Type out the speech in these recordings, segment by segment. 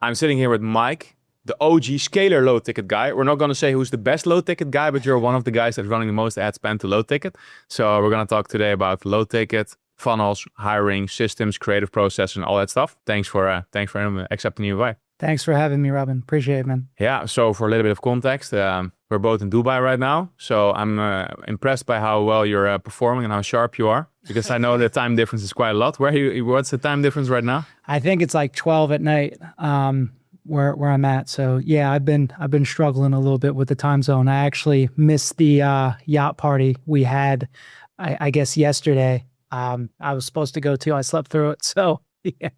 I'm sitting here with Mike, the OG scaler low ticket guy. We're not going to say who's the best low ticket guy, but you're one of the guys that's running the most ad spend to low ticket. So we're going to talk today about low ticket, funnels, hiring, systems, creative process, and all that stuff. Thanks for accepting the invite. Thanks for having me, Robin. Appreciate it, man. Yeah, so for a little bit of context, we're both in Dubai right now. So I'm impressed by how well you're performing and how sharp you are, because I know the time difference is quite a lot. What's the time difference right now? I think it's like 12 at night where I'm at. So yeah, I've been struggling a little bit with the time zone. I actually missed the yacht party we had, I guess yesterday. I was supposed to go to. I slept through it. So yeah,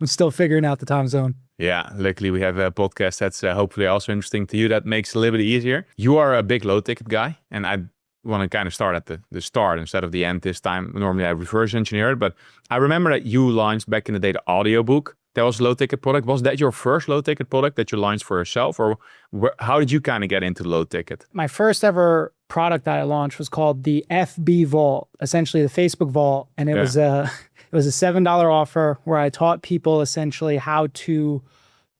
I'm still figuring out the time zone. Yeah, luckily we have a podcast that's hopefully also interesting to you. That makes it a little bit easier. You are a big low ticket guy, and I want to kind of start at the start instead of the end this time. Normally I reverse engineer it, but I remember that you launched back in the day the audiobook. That was a low ticket product. Was that your first low ticket product that you launched for yourself, or how did you kind of get into low ticket? My first ever product that I launched was called the FB Vault, essentially the Facebook Vault, and it was a $7 offer where I taught people essentially how to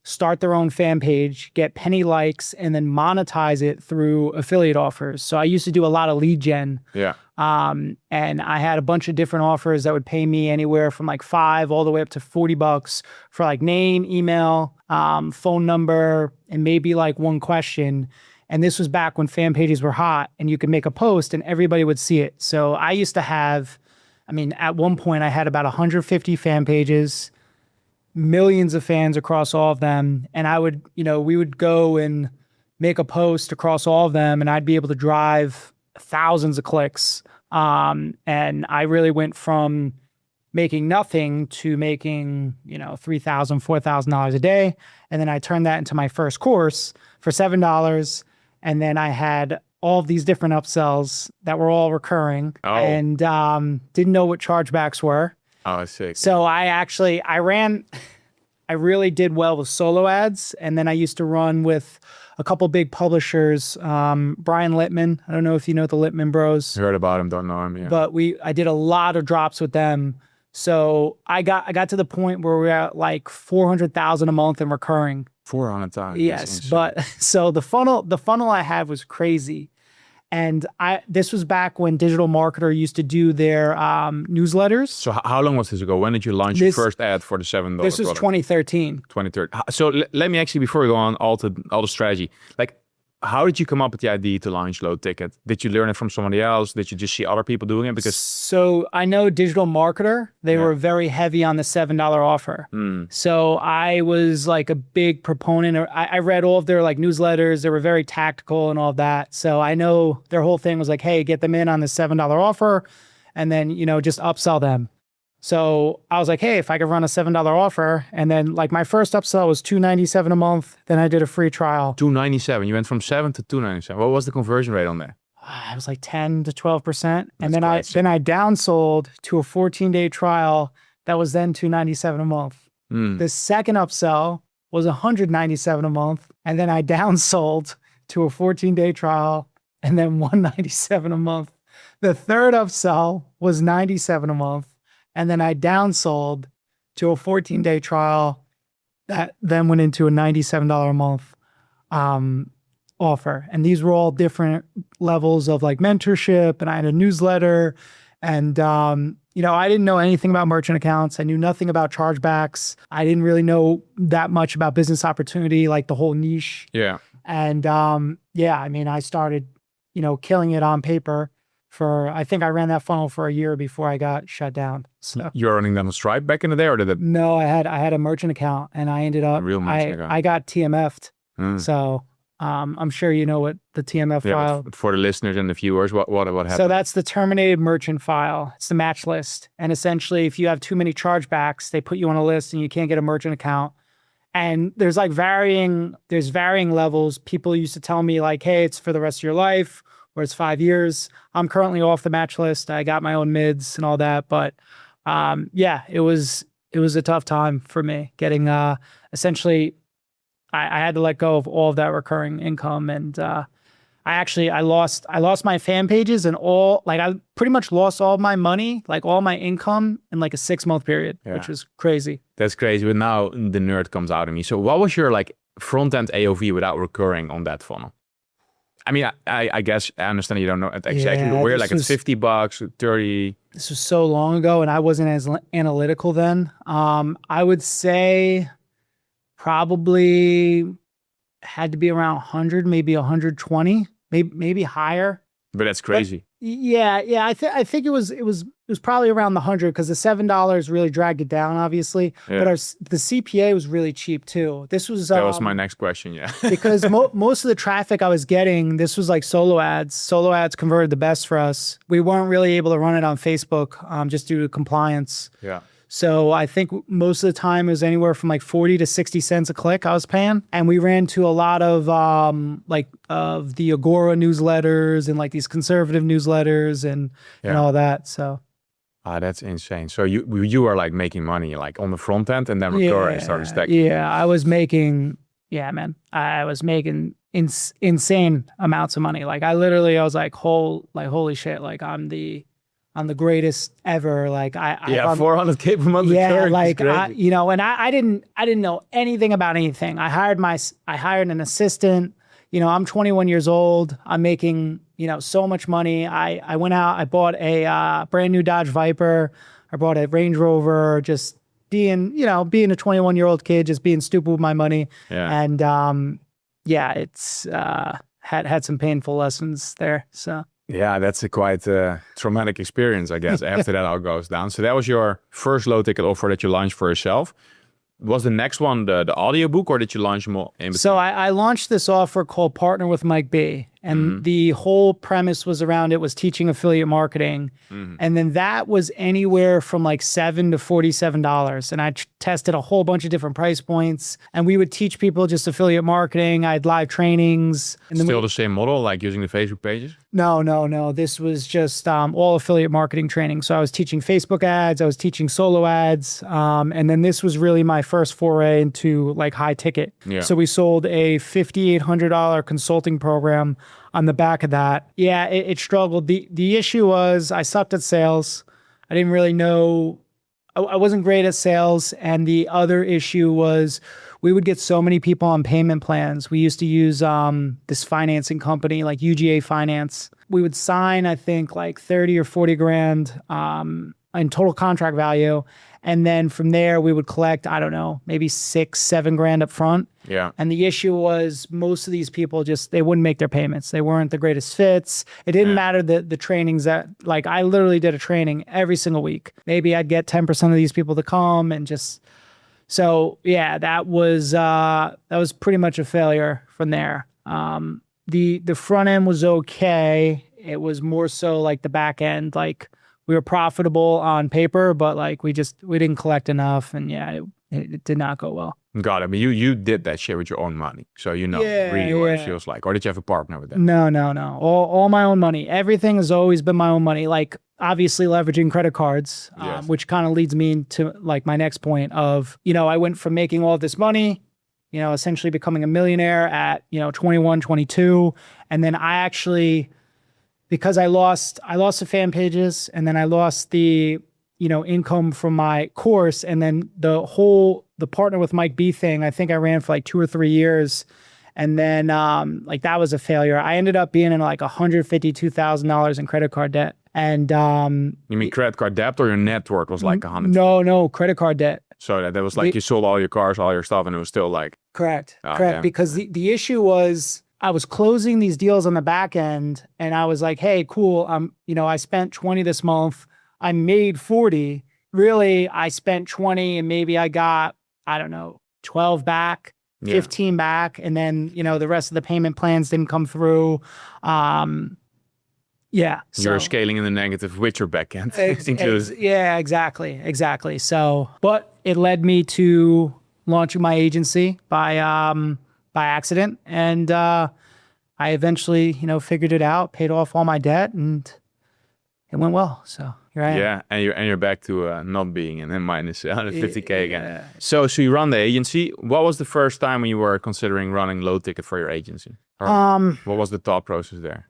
start their own fan page, get penny likes, and then monetize it through affiliate offers. So I used to do a lot of lead gen. Yeah. And I had a bunch of different offers that would pay me anywhere from like $5 all the way up to $40 for like name, email, phone number, and maybe like one question. And this was back when fan pages were hot and you could make a post and everybody would see it. So I used to have, at one point I had about 150 fan pages, millions of fans across all of them. And we would go and make a post across all of them and I'd be able to drive thousands of clicks. And I really went from making nothing to making, $3,000, $4,000 a day. And then I turned that into my first course for $7. And then I had all of these different upsells that were all recurring and didn't know what chargebacks were. Oh, sick. So I really did well with solo ads. And then I used to run with a couple big publishers, Brian Littman. I don't know if you know the Littman Bros. Heard about him, don't know him. Yeah. But I did a lot of drops with them. So I got to the point where we're at like 400,000 a month in recurring. 400,000. Yes, but so the funnel I had was crazy. And this was back when Digital Marketer used to do their newsletters. So how long was this ago? When did you launch your first ad for the $7 This was product? 2013. 2013. So let me actually, before we go on all the strategy, like how did you come up with the idea to launch low ticket? Did you learn it from somebody else? Did you just see other people doing it? So I know Digital Marketer, they were very heavy on the $7 offer. So I was like a big proponent. I read all of their like newsletters. They were very tactical and all of that. So I know their whole thing was like, hey, get them in on the $7 offer and then, just upsell them. So I was like, hey, if I could run a $7 offer, and then like my first upsell was $297 a month. Then I did a free trial. $297. You went from 7 to 297. What was the conversion rate on that? It was like 10 to 12%. And then I downsold to a 14-day trial that was then $297 a month. The second upsell was $197 a month. And then I downsold to a 14-day trial and then $197 a month. The third upsell was $97 a month. And then I downsold to a 14-day trial that then went into a $97 a month offer. And these were all different levels of like mentorship. And I had a newsletter. And, I didn't know anything about merchant accounts. I knew nothing about chargebacks. I didn't really know that much about business opportunity, like the whole niche. Yeah. And I started, killing it on paper. I think I ran that funnel for a year before I got shut down. So you were running them on Stripe back in the day, or did it? No, I had a merchant account, and I ended up I got TMF'd. So I'm sure you know what the TMF file. For the listeners and the viewers, what happened? So that's the terminated merchant file. It's the match list, and essentially, if you have too many chargebacks, they put you on a list, and you can't get a merchant account. And there's varying levels. People used to tell me like, hey, it's for the rest of your life, or it's 5 years. I'm currently off the match list. I got my own mids and all that. But it was a tough time for me getting essentially I had to let go of all of that recurring income. And I lost my fan pages and I pretty much lost all my money, like all my income in like a 6-month period, which was crazy. That's crazy. But now the nerd comes out of me. So what was your like front end AOV without recurring on that funnel? I mean, I guess I understand you don't know exactly where. Like it's $50, 30. This was so long ago, and I wasn't as analytical then. I would say probably had to be around 100, maybe 120, maybe higher. But that's crazy. But yeah. I think it was probably around the 100 because the $7 really dragged it down, obviously. Yeah. But the CPA was really cheap too. This was that was my next question. Yeah, because most of the traffic I was getting, this was like solo ads. Solo ads converted the best for us. We weren't really able to run it on Facebook just due to compliance. Yeah. So I think most of the time it was anywhere from like 40 to 60 cents a click I was paying. And we ran to a lot of of the Agora newsletters and like these conservative newsletters and all that. So that's insane. So you are like making money like on the front end and then recurring started stacking. Yeah, I was making insane amounts of money. Like I was like holy shit, like I'm the greatest ever. Like $400K per month. Yeah, like I didn't know anything about anything. I hired an assistant. I'm 21 years old. I'm making so much money. I went out. I bought a brand new Dodge Viper. I bought a Range Rover. Just being a 21-year-old kid, just being stupid with my money. Yeah. And it's had some painful lessons there. So. Yeah, that's a quite traumatic experience, I guess. After that, all goes down. So that was your first low ticket offer that you launched for yourself. Was the next one the audiobook, or did you launch more in between? So I launched this offer called Partner with Mike B. And the whole premise was around it was teaching affiliate marketing. And then that was anywhere from like $7 to $47. And I tested a whole bunch of different price points. And we would teach people just affiliate marketing. I had live trainings. And then Still the same model, like using the Facebook pages? No. This was just all affiliate marketing training. So I was teaching Facebook ads. I was teaching solo ads. And then this was really my first foray into like high ticket. Yeah. So we sold a $5,800 consulting program on the back of that. Yeah, it struggled. The issue was I sucked at sales. I didn't really know. I wasn't great at sales. And the other issue was we would get so many people on payment plans. We used to use this financing company like UGA Finance. We would sign, I think, like 30 or 40 grand in total contract value. And then from there, we would collect, I don't know, maybe 6-7 grand up front. Yeah. And the issue was most of these people they wouldn't make their payments. They weren't the greatest fits. It didn't matter the trainings that, like, I literally did a training every single week. Maybe I'd get 10% of these people to come and just, so yeah, that was pretty much a failure from there. The front end was okay. It was more so like the back end, like, we were profitable on paper, but like we didn't collect enough, and it did not go well. Got it. I mean, you did that shit with your own money, so really what it feels like. Or did you have a partner with that? No. All my own money. Everything has always been my own money. Like obviously leveraging credit cards, which kind of leads me to like my next point of I went from making all this money, essentially becoming a millionaire at 21, 22, and then I actually. Because I lost the fan pages, and then I lost the, income from my course, and then the Partner with Mike B thing, I think I ran for like 2 or 3 years. And then like that was a failure. I ended up being in like $152,000 in credit card debt. And you mean credit card debt, or your net worth was like 100? No, credit card debt. So that was like you sold all your cars, all your stuff, and it was still like... Correct. Damn. Because the issue was... I was closing these deals on the back end, and I was like, hey, cool. I spent 20 this month. I made 40. Really, I spent 20 and maybe I got, I don't know, 12 back, 15 back. And then, the rest of the payment plans didn't come through. So, you're scaling in the negative with your back end. Yeah, exactly. So, but it led me to launching my agency by accident. And I eventually, figured it out, paid off all my debt, and it went well. So here I am. Yeah, and you're back to not being in minus 150K again. So you run the agency. What was the first time when you were considering running low ticket for your agency? Or what was the thought process there?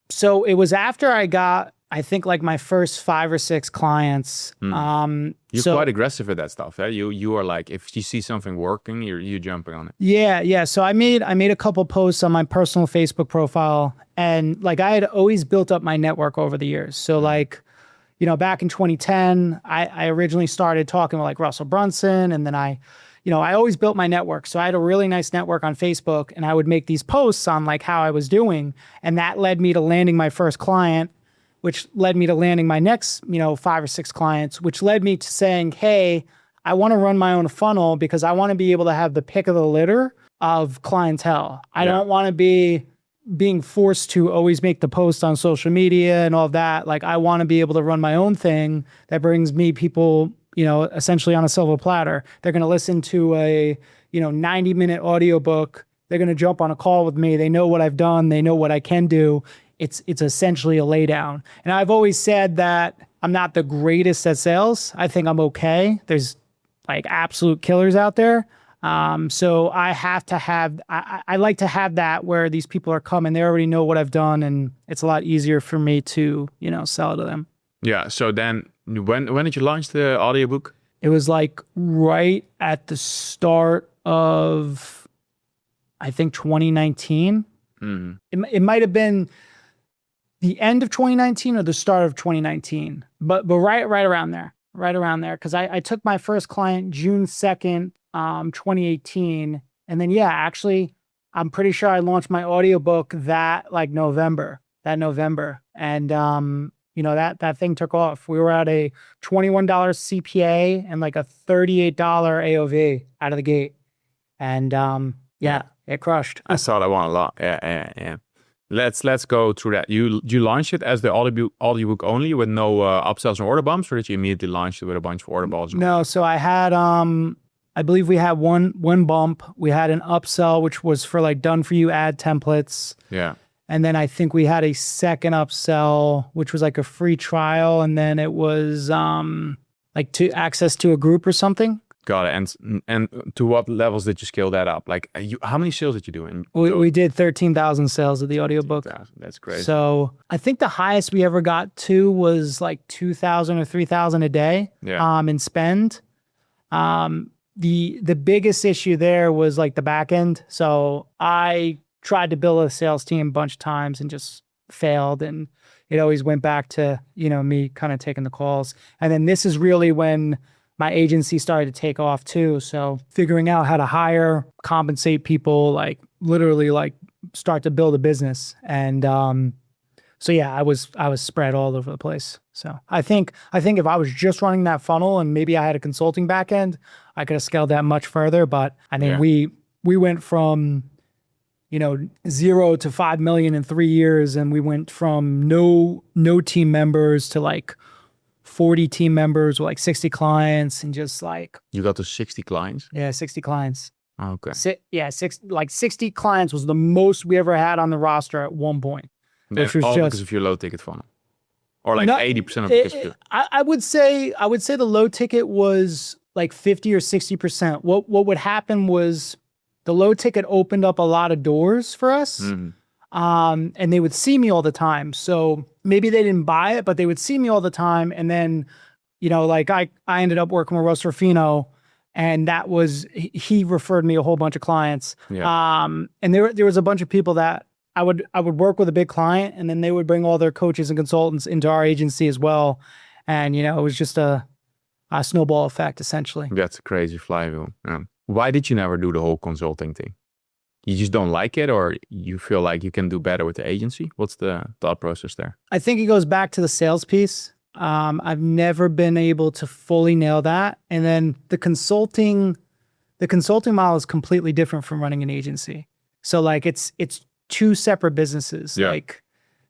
So it was after I got I think like my first 5 or 6 clients. You're So quite aggressive with that stuff. Eh? You are like, if you see something working, you're jumping on it. yeah. So I made a couple posts on my personal Facebook profile, and like I had always built up my network over the years. So like, back in 2010, I originally started talking with like Russell Brunson, and then I always built my network. So I had a really nice network on Facebook, and I would make these posts on like how I was doing, and that led me to landing my first client, which led me to landing my next, 5 or 6 clients, which led me to saying, hey, I want to run my own funnel because I want to be able to have the pick of the litter of clientele. I don't want to be being forced to always make the post on social media and all of that. Like, I want to be able to run my own thing that brings me people, essentially on a silver platter. They're going to listen to a, 90-minute audiobook. They're going to jump on a call with me. They know what I've done. They know what I can do. It's essentially a laydown. And I've always said that I'm not the greatest at sales. I think I'm okay. There's like absolute killers out there. So I have to have, I like to have that where these people are coming, they already know what I've done, and it's a lot easier for me to, sell it to them. Yeah. So then when did you launch the audiobook? It was like right at the start of, I think 2019. It might have been the end of 2019 or the start of 2019, but right around there, because I took my first client June 2nd, 2018, and then actually, I'm pretty sure I launched my audiobook that November, and that thing took off. We were at a $21 CPA and like a $38 AOV out of the gate, and it crushed. I saw that one a lot. Yeah. Let's go through that. You launched it as the audiobook only with no upsells and order bumps, or did you immediately launch it with a bunch of order balls? No, so I had I believe we had one bump. We had an upsell, which was for like done for you ad templates. Yeah. And then I think we had a second upsell, which was like a free trial, and then it was like to access to a group or something. Got it. And to what levels did you scale that up? Like, how many sales did you do? We did 13,000 sales of the audiobook. That's crazy. So I think the highest we ever got to was like 2,000 or 3,000 a day. In spend. The biggest issue there was like the back end. So I tried to build a sales team a bunch of times and just failed, and it always went back to me kind of taking the calls. And then this is really when my agency started to take off too. So figuring out how to hire, compensate people, like literally like start to build a business. And I was spread all over the place. So I think if I was just running that funnel and maybe I had a consulting back end, I could have scaled that much further. But I mean, we went from 0 to 5 million in 3 years, and we went from no team members to like 40 team members with like 60 clients, and just like... You got to 60 clients? Yeah, 60 clients. Okay. 60 clients was the most we ever had on the roster at one point. Which was all just because of your low ticket funnel, or like 80% of it. I would say the low ticket was like 50 or 60%. What would happen was the low ticket opened up a lot of doors for us. And they would see me all the time. So maybe they didn't buy it, but they would see me all the time. And then, like I ended up working with Russ Rufino, and that was, he referred me a whole bunch of clients. And there was a bunch of people that I would work with a big client, and then they would bring all their coaches and consultants into our agency as well. And, it was just a snowball effect, essentially. That's a crazy flywheel. Yeah. Why did you never do the whole consulting thing? You just don't like it, or you feel like you can do better with the agency? What's the thought process there? I think it goes back to the sales piece. I've never been able to fully nail that. And then the consulting model is completely different from running an agency. So like it's two separate businesses. Like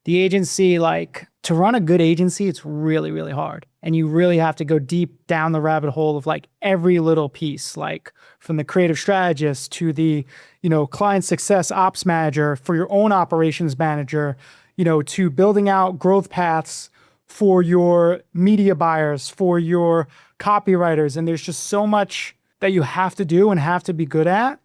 the agency, like to run a good agency, it's really, really hard. And you really have to go deep down the rabbit hole of like every little piece, like from the creative strategist to the, client success ops manager, for your own operations manager, to building out growth paths for your media buyers, for your copywriters. And there's just so much that you have to do and have to be good at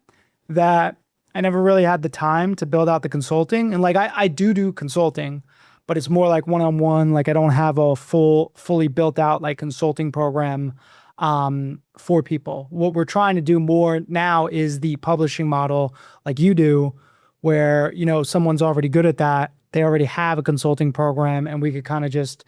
that I never really had the time to build out the consulting. And like I do consulting, but it's more like one-on-one. Like I don't have a fully built out like consulting program for people. What we're trying to do more now is the publishing model like you do, where, you know, someone's already good at that. They already have a consulting program and we could kind of just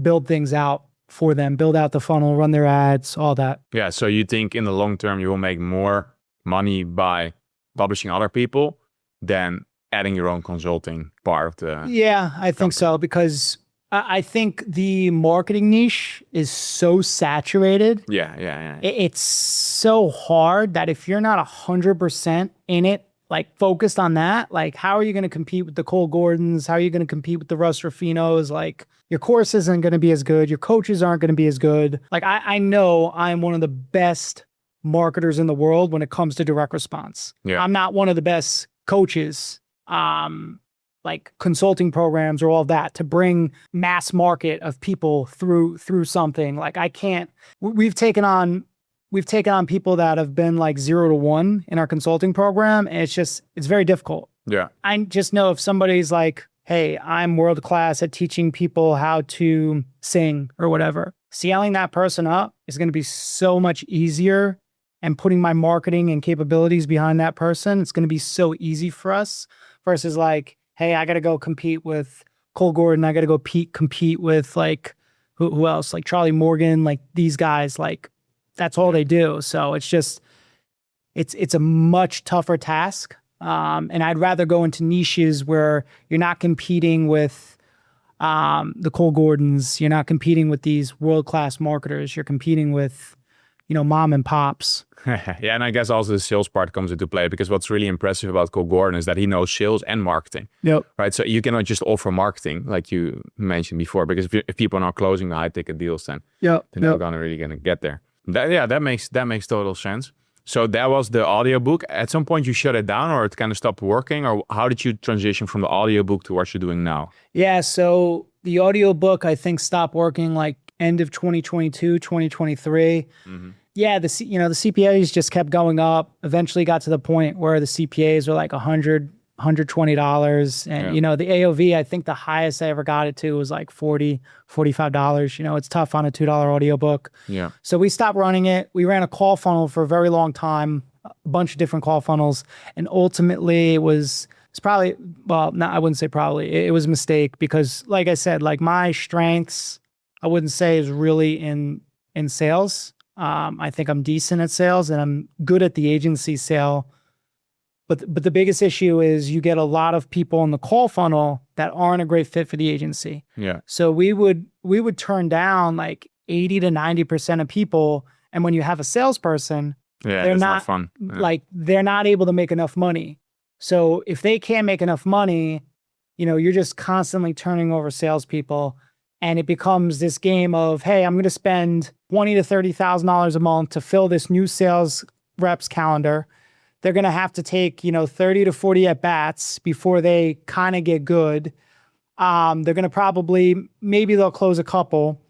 build things out for them, build out the funnel, run their ads, all that. Yeah. So you think in the long term, you will make more money by publishing other people than adding your own consulting part of the Yeah, I think so, because I think the marketing niche is so saturated. Yeah. It's so hard that if you're not 100% in it, like focused on that, like how are you going to compete with the Cole Gordons? How are you going to compete with the Russ Ruffinos? Like your course isn't going to be as good. Your coaches aren't going to be as good. Like I know I'm one of the best marketers in the world when it comes to direct response. Yeah. I'm not one of the best coaches, like consulting programs or all that to bring mass market of people through something. Like I can't, we've taken on people that have been like 0 to 1 in our consulting program. And it's very difficult. Yeah. I just know if somebody's like, hey, I'm world class at teaching people how to sing or whatever, scaling that person up is going to be so much easier, and putting my marketing and capabilities behind that person, it's going to be so easy for us versus like, hey, I got to go compete with Cole Gordon. I got to go compete with like, who else? Like Charlie Morgan, like these guys, like that's all they do. So it's just, it's a much tougher task. And I'd rather go into niches where you're not competing with the Cole Gordons. You're not competing with these world-class marketers. You're competing with, you know, mom and pops. Yeah, and I guess also the sales part comes into play, because what's really impressive about Cole Gordon is that he knows sales and marketing. Yep. Right. So you cannot just offer marketing like you mentioned before, because if people are not closing the high ticket deals, then they're not really gonna get there. That makes total sense. So that was the audiobook. At some point you shut it down, or it kind of stopped working, or how did you transition from the audiobook to what you're doing now? Yeah. So the audiobook, I think, stopped working like end of 2022, 2023. Mm-hmm. Yeah, the CPAs just kept going up. Eventually got to the point where the CPAs were like $100, $120. And, you know, the AOV, I think the highest I ever got it to was like $40, $45. You know, it's tough on a $2 audiobook. Yeah. So we stopped running it. We ran a call funnel for a very long time, a bunch of different call funnels. And ultimately it's probably, well, no, I wouldn't say probably. It was a mistake because, like I said, like my strengths, I wouldn't say is really in sales. I think I'm decent at sales and I'm good at the agency sale. But the biggest issue is you get a lot of people in the call funnel that aren't a great fit for the agency. Yeah. So we would turn down like 80 to 90% of people. And when you have a salesperson, they're not fun. Yeah. Like they're not able to make enough money. So if they can't make enough money, you know, you're just constantly turning over salespeople. And it becomes this game of, hey, I'm going to spend $20,000 to $30,000 a month to fill this new sales reps calendar. They're going to have to take, you know, 30 to 40 at bats before they kind of get good. They're going to maybe they'll close a couple.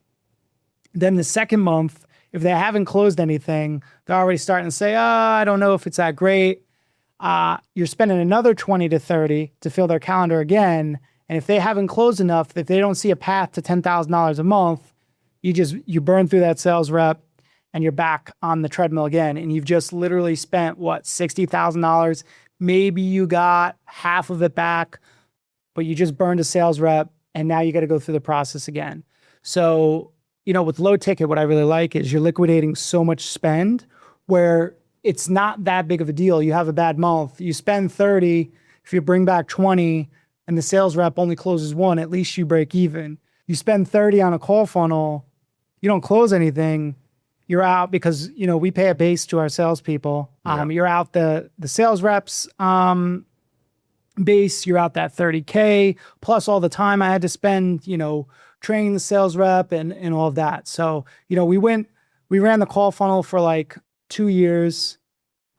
Then the second month, if they haven't closed anything, they're already starting to say, I don't know if it's that great. You're spending another 20 to 30 to fill their calendar again. And if they haven't closed enough, if they don't see a path to $10,000 a month, you burn through that sales rep and you're back on the treadmill again. And you've just literally spent $60,000. Maybe you got half of it back, but you just burned a sales rep and now you got to go through the process again. So, you know, with low ticket, what I really like is you're liquidating so much spend where it's not that big of a deal. You have a bad month, you spend 30, if you bring back 20, and the sales rep only closes 1, at least you break even. You spend 30 on a call funnel, you don't close anything, you're out because, you know, we pay a base to our salespeople. You're out the sales reps base, you're out that 30K, plus all the time I had to spend, you know, training the sales rep and all of that. So, you know, we ran the call funnel for like 2 years,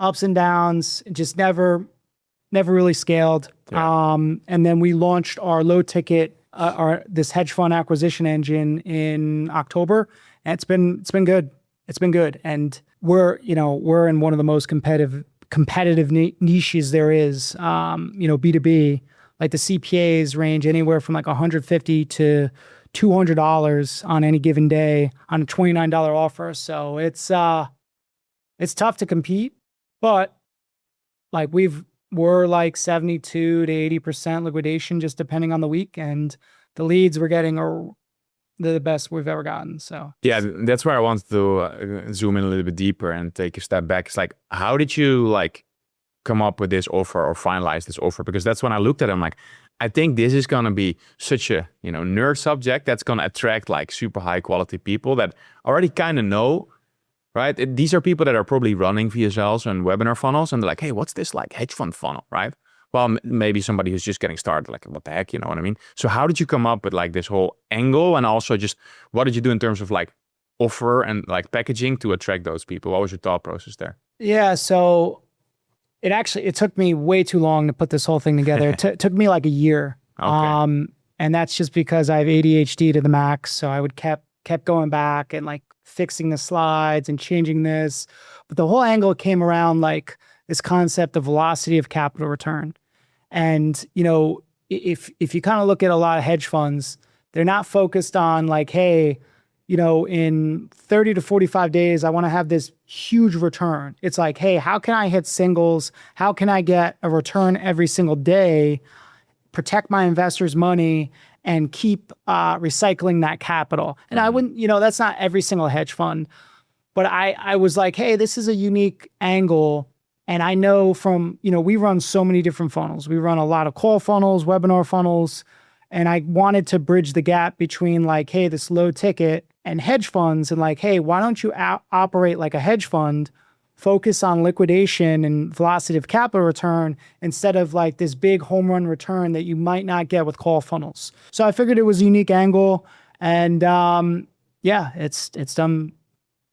ups and downs, just never really scaled. Yeah. And then we launched our low ticket, this hedge fund acquisition engine in October. And it's been good. It's been good. And we're in one of the most competitive niches there is, you know, B2B. like the CPAs range anywhere from like $150 to $200 on any given day on a $29 offer. So it's tough to compete, but like we're like 72 to 80% liquidation, just depending on the week. And the leads we're getting are the best we've ever gotten. So yeah, that's where I wanted to zoom in a little bit deeper and take a step back. It's like, how did you like come up with this offer or finalize this offer? Because that's when I looked at it, I'm like, I think this is going to be such a, nerd subject that's going to attract like super high quality people that already kind of know, right? These are people that are probably running VSLs and webinar funnels, and they're like, hey, what's this like hedge fund funnel, right? Well, maybe somebody who's just getting started, like, what the heck, you know what I mean? So how did you come up with like this whole angle, and also just what did you do in terms of like offer and like packaging to attract those people? What was your thought process there? yeah, so it took me way too long to put this whole thing together. It took me like a year. Okay. And that's just because I have ADHD to the max. So I would kept going back and like fixing the slides and changing this. But the whole angle came around like this concept of velocity of capital return. And, if you kind of look at a lot of hedge funds, they're not focused on like, hey, in 30 to 45 days, I want to have this huge return. It's like, hey, how can I hit singles? How can I get a return every single day, protect my investors' money, and keep recycling that capital? And I wouldn't, that's not every single hedge fund, but I was like, hey, this is a unique angle. And I know from, we run so many different funnels. We run a lot of call funnels, webinar funnels. And I wanted to bridge the gap between like, hey, this low ticket and hedge funds, and like, hey, why don't you operate like a hedge fund, focus on liquidation and velocity of capital return instead of like this big home run return that you might not get with call funnels. So I figured it was a unique angle, and it's done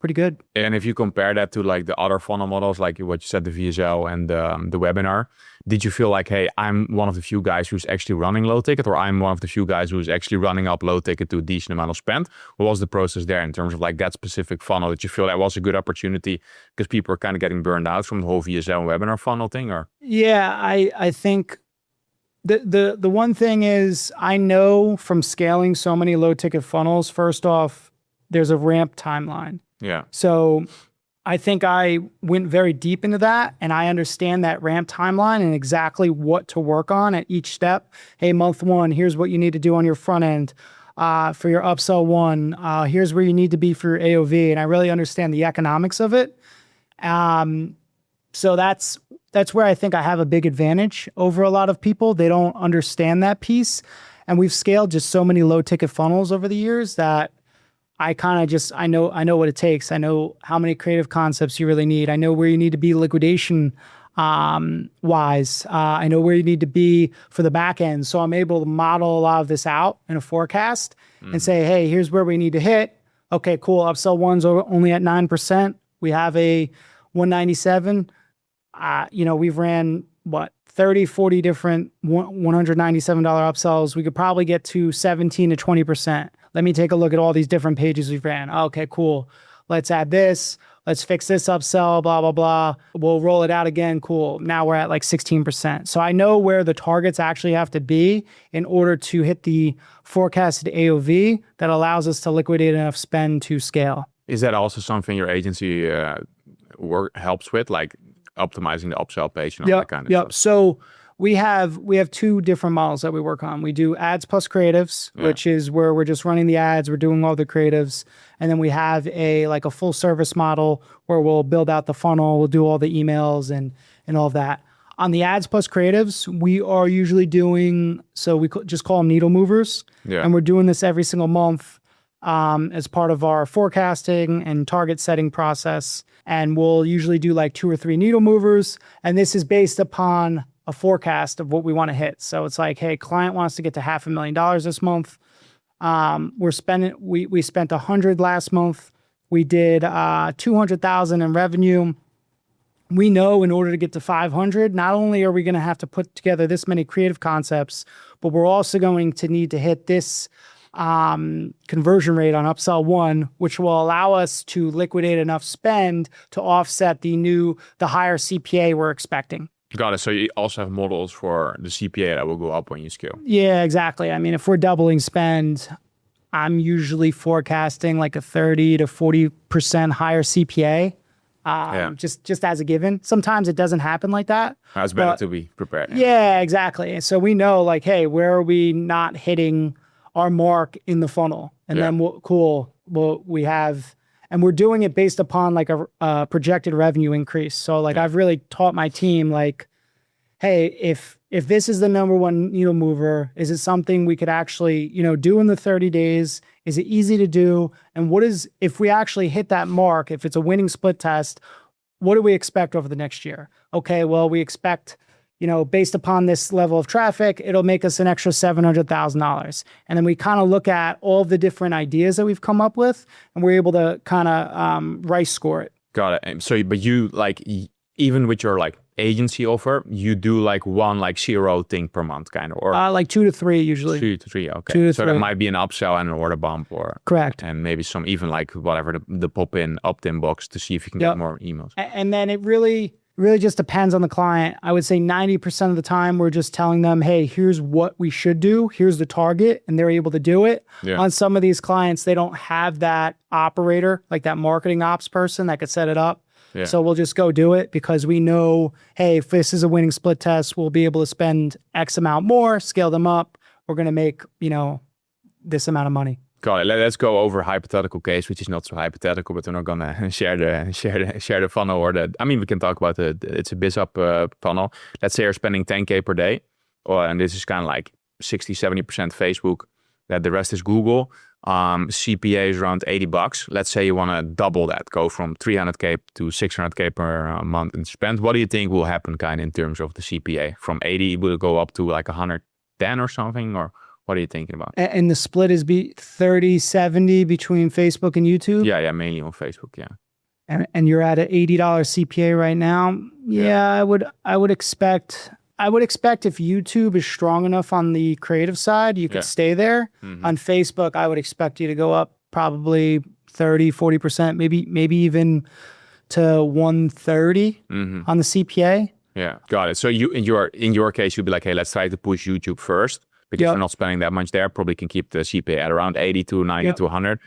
pretty good. And if you compare that to like the other funnel models, like what you said, the VSL and the webinar, did you feel like, hey, I'm one of the few guys who's actually running low ticket, or I'm one of the few guys who's actually running up low ticket to a decent amount of spend? What was the process there in terms of like that specific funnel? Did you feel that was a good opportunity because people are kind of getting burned out from the whole VSL and webinar funnel thing? Or yeah, I think the one thing is, I know from scaling so many low ticket funnels, first off, there's a ramp timeline. yeah. So I think I went very deep into that, and I understand that ramp timeline and exactly what to work on at each step. Hey, month one, here's what you need to do on your front end for your upsell one. Here's where you need to be for your AOV. And I really understand the economics of it. So that's where I think I have a big advantage over a lot of people. They don't understand that piece. And we've scaled just so many low ticket funnels over the years that I kind of just, I know what it takes. I know how many creative concepts you really need. I know where you need to be liquidation wise. I know where you need to be for the back end. So I'm able to model a lot of this out in a forecast and say, hey, here's where we need to hit. Okay, cool. Upsell one's only at 9%. We have a 197. We've ran 30, 40 different $197 upsells. We could probably get to 17 to 20%. Let me take a look at all these different pages we've ran. Okay, cool. Let's add this. Let's fix this upsell, blah, blah, blah. We'll roll it out again. Cool. Now we're at like 16%. So I know where the targets actually have to be in order to hit the forecasted AOV that allows us to liquidate enough spend to scale. Is that also something your agency helps with, like optimizing the upsell page and all that kind of stuff? So we have two different models that we work on. We do ads plus creatives, which is where we're just running the ads, we're doing all the creatives. And then we have a full service model where we'll build out the funnel, we'll do all the emails and all of that. On the ads plus creatives, we are usually doing, so we just call them needle movers. Yeah. And we're doing this every single month as part of our forecasting and target setting process. And we'll usually do like 2 or 3 needle movers. And this is based upon a forecast of what we want to hit. So it's like, hey, client wants to get to $500,000 this month. We spent 100 last month. We did 200,000 in revenue. We know in order to get to 500, not only are we going to have to put together this many creative concepts, but we're also going to need to hit this conversion rate on upsell one, which will allow us to liquidate enough spend to offset the higher CPA we're expecting. Got it. So you also have models for the CPA that will go up when you scale. Yeah, exactly. I mean, if we're doubling spend, I'm usually forecasting like a 30 to 40% higher CPA. Just as a given. Sometimes it doesn't happen like that. It's better to be prepared. Yeah, exactly. And so we know like, hey, where are we not hitting our mark in the funnel? And then we have, and we're doing it based upon like a projected revenue increase. So like I've really taught my team like, hey, if this is the number one needle mover, is it something we could actually, do in the 30 days? Is it easy to do? And if we actually hit that mark, if it's a winning split test, what do we expect over the next year? Okay, well, we expect, based upon this level of traffic, it'll make us an extra $700,000. And then we kind of look at all the different ideas that we've come up with, and we're able to kind of rice score it. Got it. So, but you like, even with your like agency offer, you do like one like zero thing per month kind of, or like 2 to 3 usually. 2 to 3, okay. 2 to so 3. That might be an upsell and an order bump, or correct, and maybe some even like whatever the pop-in opt-in box to see if you can get more emails. And then it really just depends on the client. I would say 90% of the time we're just telling them, hey, here's what we should do, here's the target, and they're able to do it. On some of these clients, they don't have that operator, like that marketing ops person that could set it up. So we'll just go do it because we know, hey, if this is a winning split test, we'll be able to spend X amount more, scale them up. We're going to make, this amount of money. Got it. Let's go over a hypothetical case, which is not so hypothetical, but we're not gonna share the funnel or the. I mean, we can talk about it's a BizUp funnel. Let's say you're spending 10K per day, and this is kind of like 60-70% Facebook. That the rest is Google. CPA is around $80. Let's say you want to double that, go from 300K to 600K per month in spend. What do you think will happen kind of in terms of the CPA? From 80, will it go up to like 110 or something? Or what are you thinking about? And the split is 30-70 between Facebook and YouTube? Yeah, mainly on Facebook, yeah. And you're at an $80 CPA right now? Yeah, I would expect if YouTube is strong enough on the creative side, you could stay there. On Facebook, I would expect you to go up probably 30-40%, maybe even to 130 on the CPA. Yeah, got it. So in your case, you'd be like, hey, let's try to push YouTube first because you're not spending that much there. Probably can keep the CPA at around 80 to 90 to 100.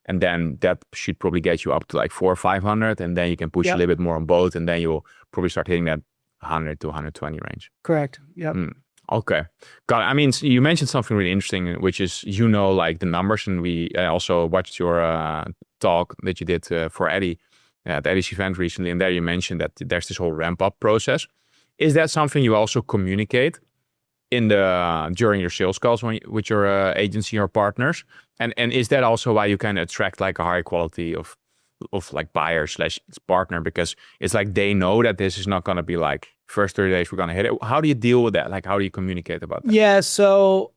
And then that should probably get you up to like 400 or 500. And then you can push a little bit more on both. And then you'll probably start hitting that 100 to 120 range. Correct. Yep. Okay. Got it. I mean, you mentioned something really interesting, which is, like the numbers. And I also watched your talk that you did for Eddie at Eddie's event recently. And there you mentioned that there's this whole ramp up process. Is that something you also communicate during your sales calls with your agency or partners? And is that also why you can attract like a high quality of like buyer / partner, because it's like they know that this is not going to be like first 30 days we're going to hit it. How do you deal with that? Like, how do you communicate about that? Yeah, so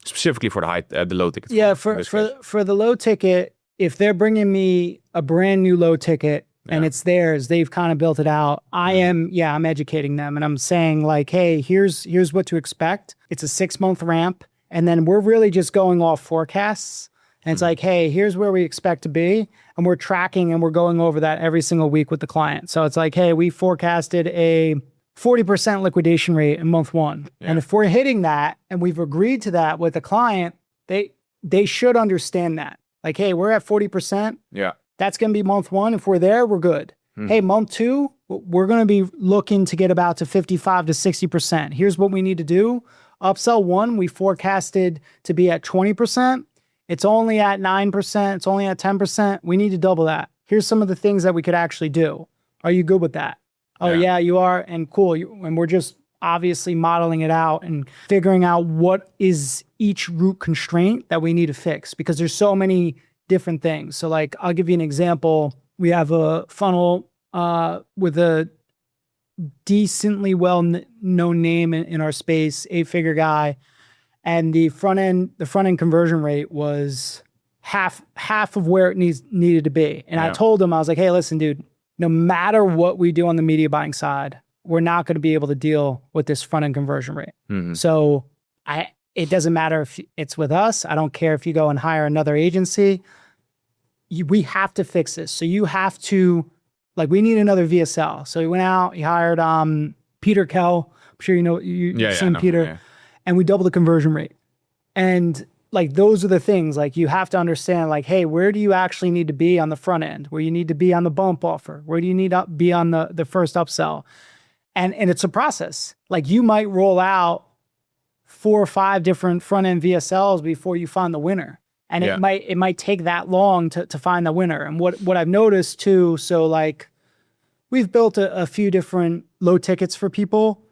specifically for the low ticket. Yeah, for the low ticket, if they're bringing me a brand new low ticket and it's theirs, they've kind of built it out. I'm educating them and I'm saying like, hey, here's what to expect. It's a 6-month ramp, and then we're really just going off forecasts. And it's like, hey, here's where we expect to be. And we're tracking and we're going over that every single week with the client. So it's like, hey, we forecasted a 40% liquidation rate in month 1. Yeah. And if we're hitting that and we've agreed to that with the client, they should understand that. Like, hey, we're at 40%. Yeah. That's going to be month 1. If we're there, we're good. Hey, month 2, we're going to be looking to get about to 55 to 60%. Here's what we need to do. Upsell 1, we forecasted to be at 20%. It's only at 9%. It's only at 10%. We need to double that. Here's some of the things that we could actually do. Are you good with that? Oh, yeah, you are. And cool. And we're just obviously modeling it out and figuring out what is each root constraint that we need to fix, because there's so many different things. So like, I'll give you an example. We have a funnel with a decently well-known name in our space, 8-figure guy. And the front end conversion rate was half of where it needed to be. And I told him, I was like, hey, listen, dude, no matter what we do on the media buying side, we're not going to be able to deal with this front end conversion rate. So it doesn't matter if it's with us. I don't care if you go and hire another agency. We have to fix this. So you have to, like, we need another VSL. So he went out, he hired Peter Kell. I'm sure you know, you've seen Peter. Yeah. And we double the conversion rate. And like, those are the things, like, you have to understand, like, hey, where do you actually need to be on the front end? Where you need to be on the bump offer? Where do you need to be on the first upsell? And it's a process. Like, you might roll out 4 or 5 different front end VSLs before you find the winner. And it might take that long to find the winner. And what I've noticed too, so like, we've built a few different low tickets for people.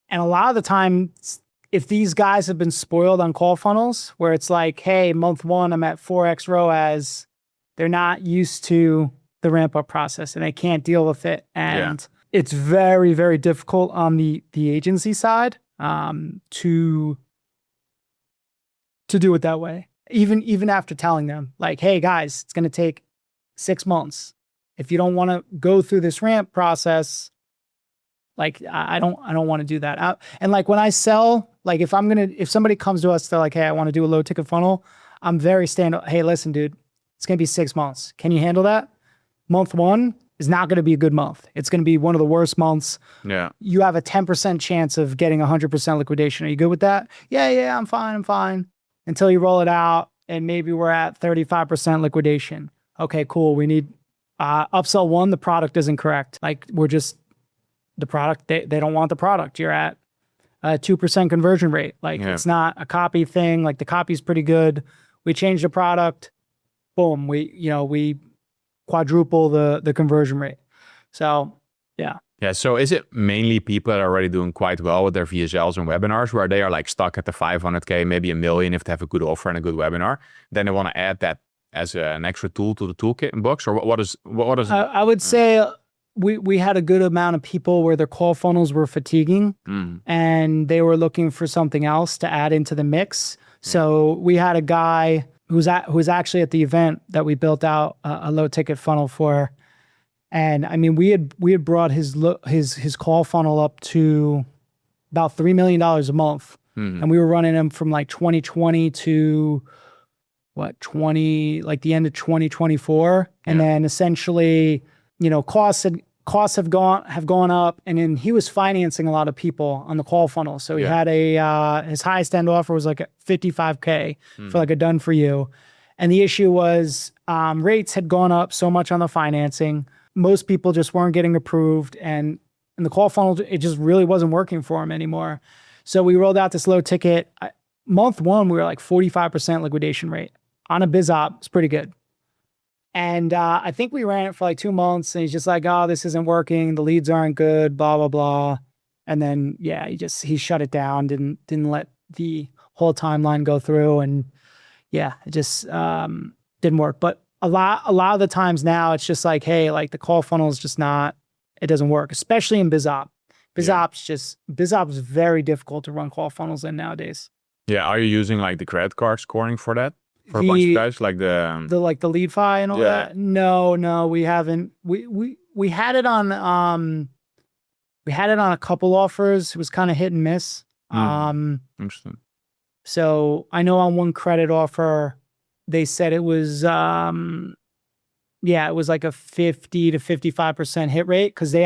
And a lot of the time, if these guys have been spoiled on call funnels, where it's like, hey, month 1, I'm at 4x ROAS, they're not used to the ramp up process and they can't deal with it. And it's very, very difficult on the agency side to do it that way. Even after telling them, like, hey guys, it's going to take 6 months. If you don't want to go through this ramp process, like, I don't want to do that. And like, when I sell, like, if somebody comes to us, they're like, hey, I want to do a low ticket funnel, I'm very hey, listen, dude, it's going to be 6 months. Can you handle that? Month 1 is not going to be a good month. It's going to be one of the worst months. Yeah. You have a 10% chance of getting 100% liquidation. Are you good with that? Yeah, I'm fine. Until you roll it out and maybe we're at 35% liquidation. Okay, cool. We need upsell 1, the product isn't correct. Like, we're just, the product, they don't want the product. You're at a 2% conversion rate. Like, it's not a copy thing. Like, the copy's pretty good. We change the product. Boom. We quadruple the conversion rate. So, yeah. Yeah. So is it mainly people that are already doing quite well with their VSLs and webinars, where they are like stuck at the 500K, maybe $1 million if they have a good offer and a good webinar, then they want to add that as an extra tool to the toolkit box? Or what is I would say we had a good amount of people where their call funnels were fatiguing and they were looking for something else to add into the mix. So we had a guy who was actually at the event that we built out a low ticket funnel for. And I mean, we had brought his call funnel up to about $3 million a month. And we were running him from like 2020 to the end of 2024. And then essentially, costs have gone up, and then he was financing a lot of people on the call funnel. So he had his highest end offer was like a 55K for like a done for you. And the issue was rates had gone up so much on the financing. Most people just weren't getting approved, and in the call funnel, it just really wasn't working for him anymore. So we rolled out this low ticket. Month 1, we were like 45% liquidation rate. On a biz op, it's pretty good. And I think we ran it for like 2 months, and he's just like, oh, this isn't working. The leads aren't good, blah, blah, blah. And then, he shut it down, didn't let the whole timeline go through. And it just didn't work. But a lot of the times now, it's just like, hey, like, the call funnel is just it doesn't work, especially in biz op. Biz op is very difficult to run call funnels in nowadays. Yeah. Are you using like the credit card scoring for that? For a bunch of guys, like the lead fi and all that? No, we haven't. We had it on a couple offers. It was kind of hit and miss. Interesting. So I know on one credit offer, they said it was it was like a 50 to 55% hit rate, because they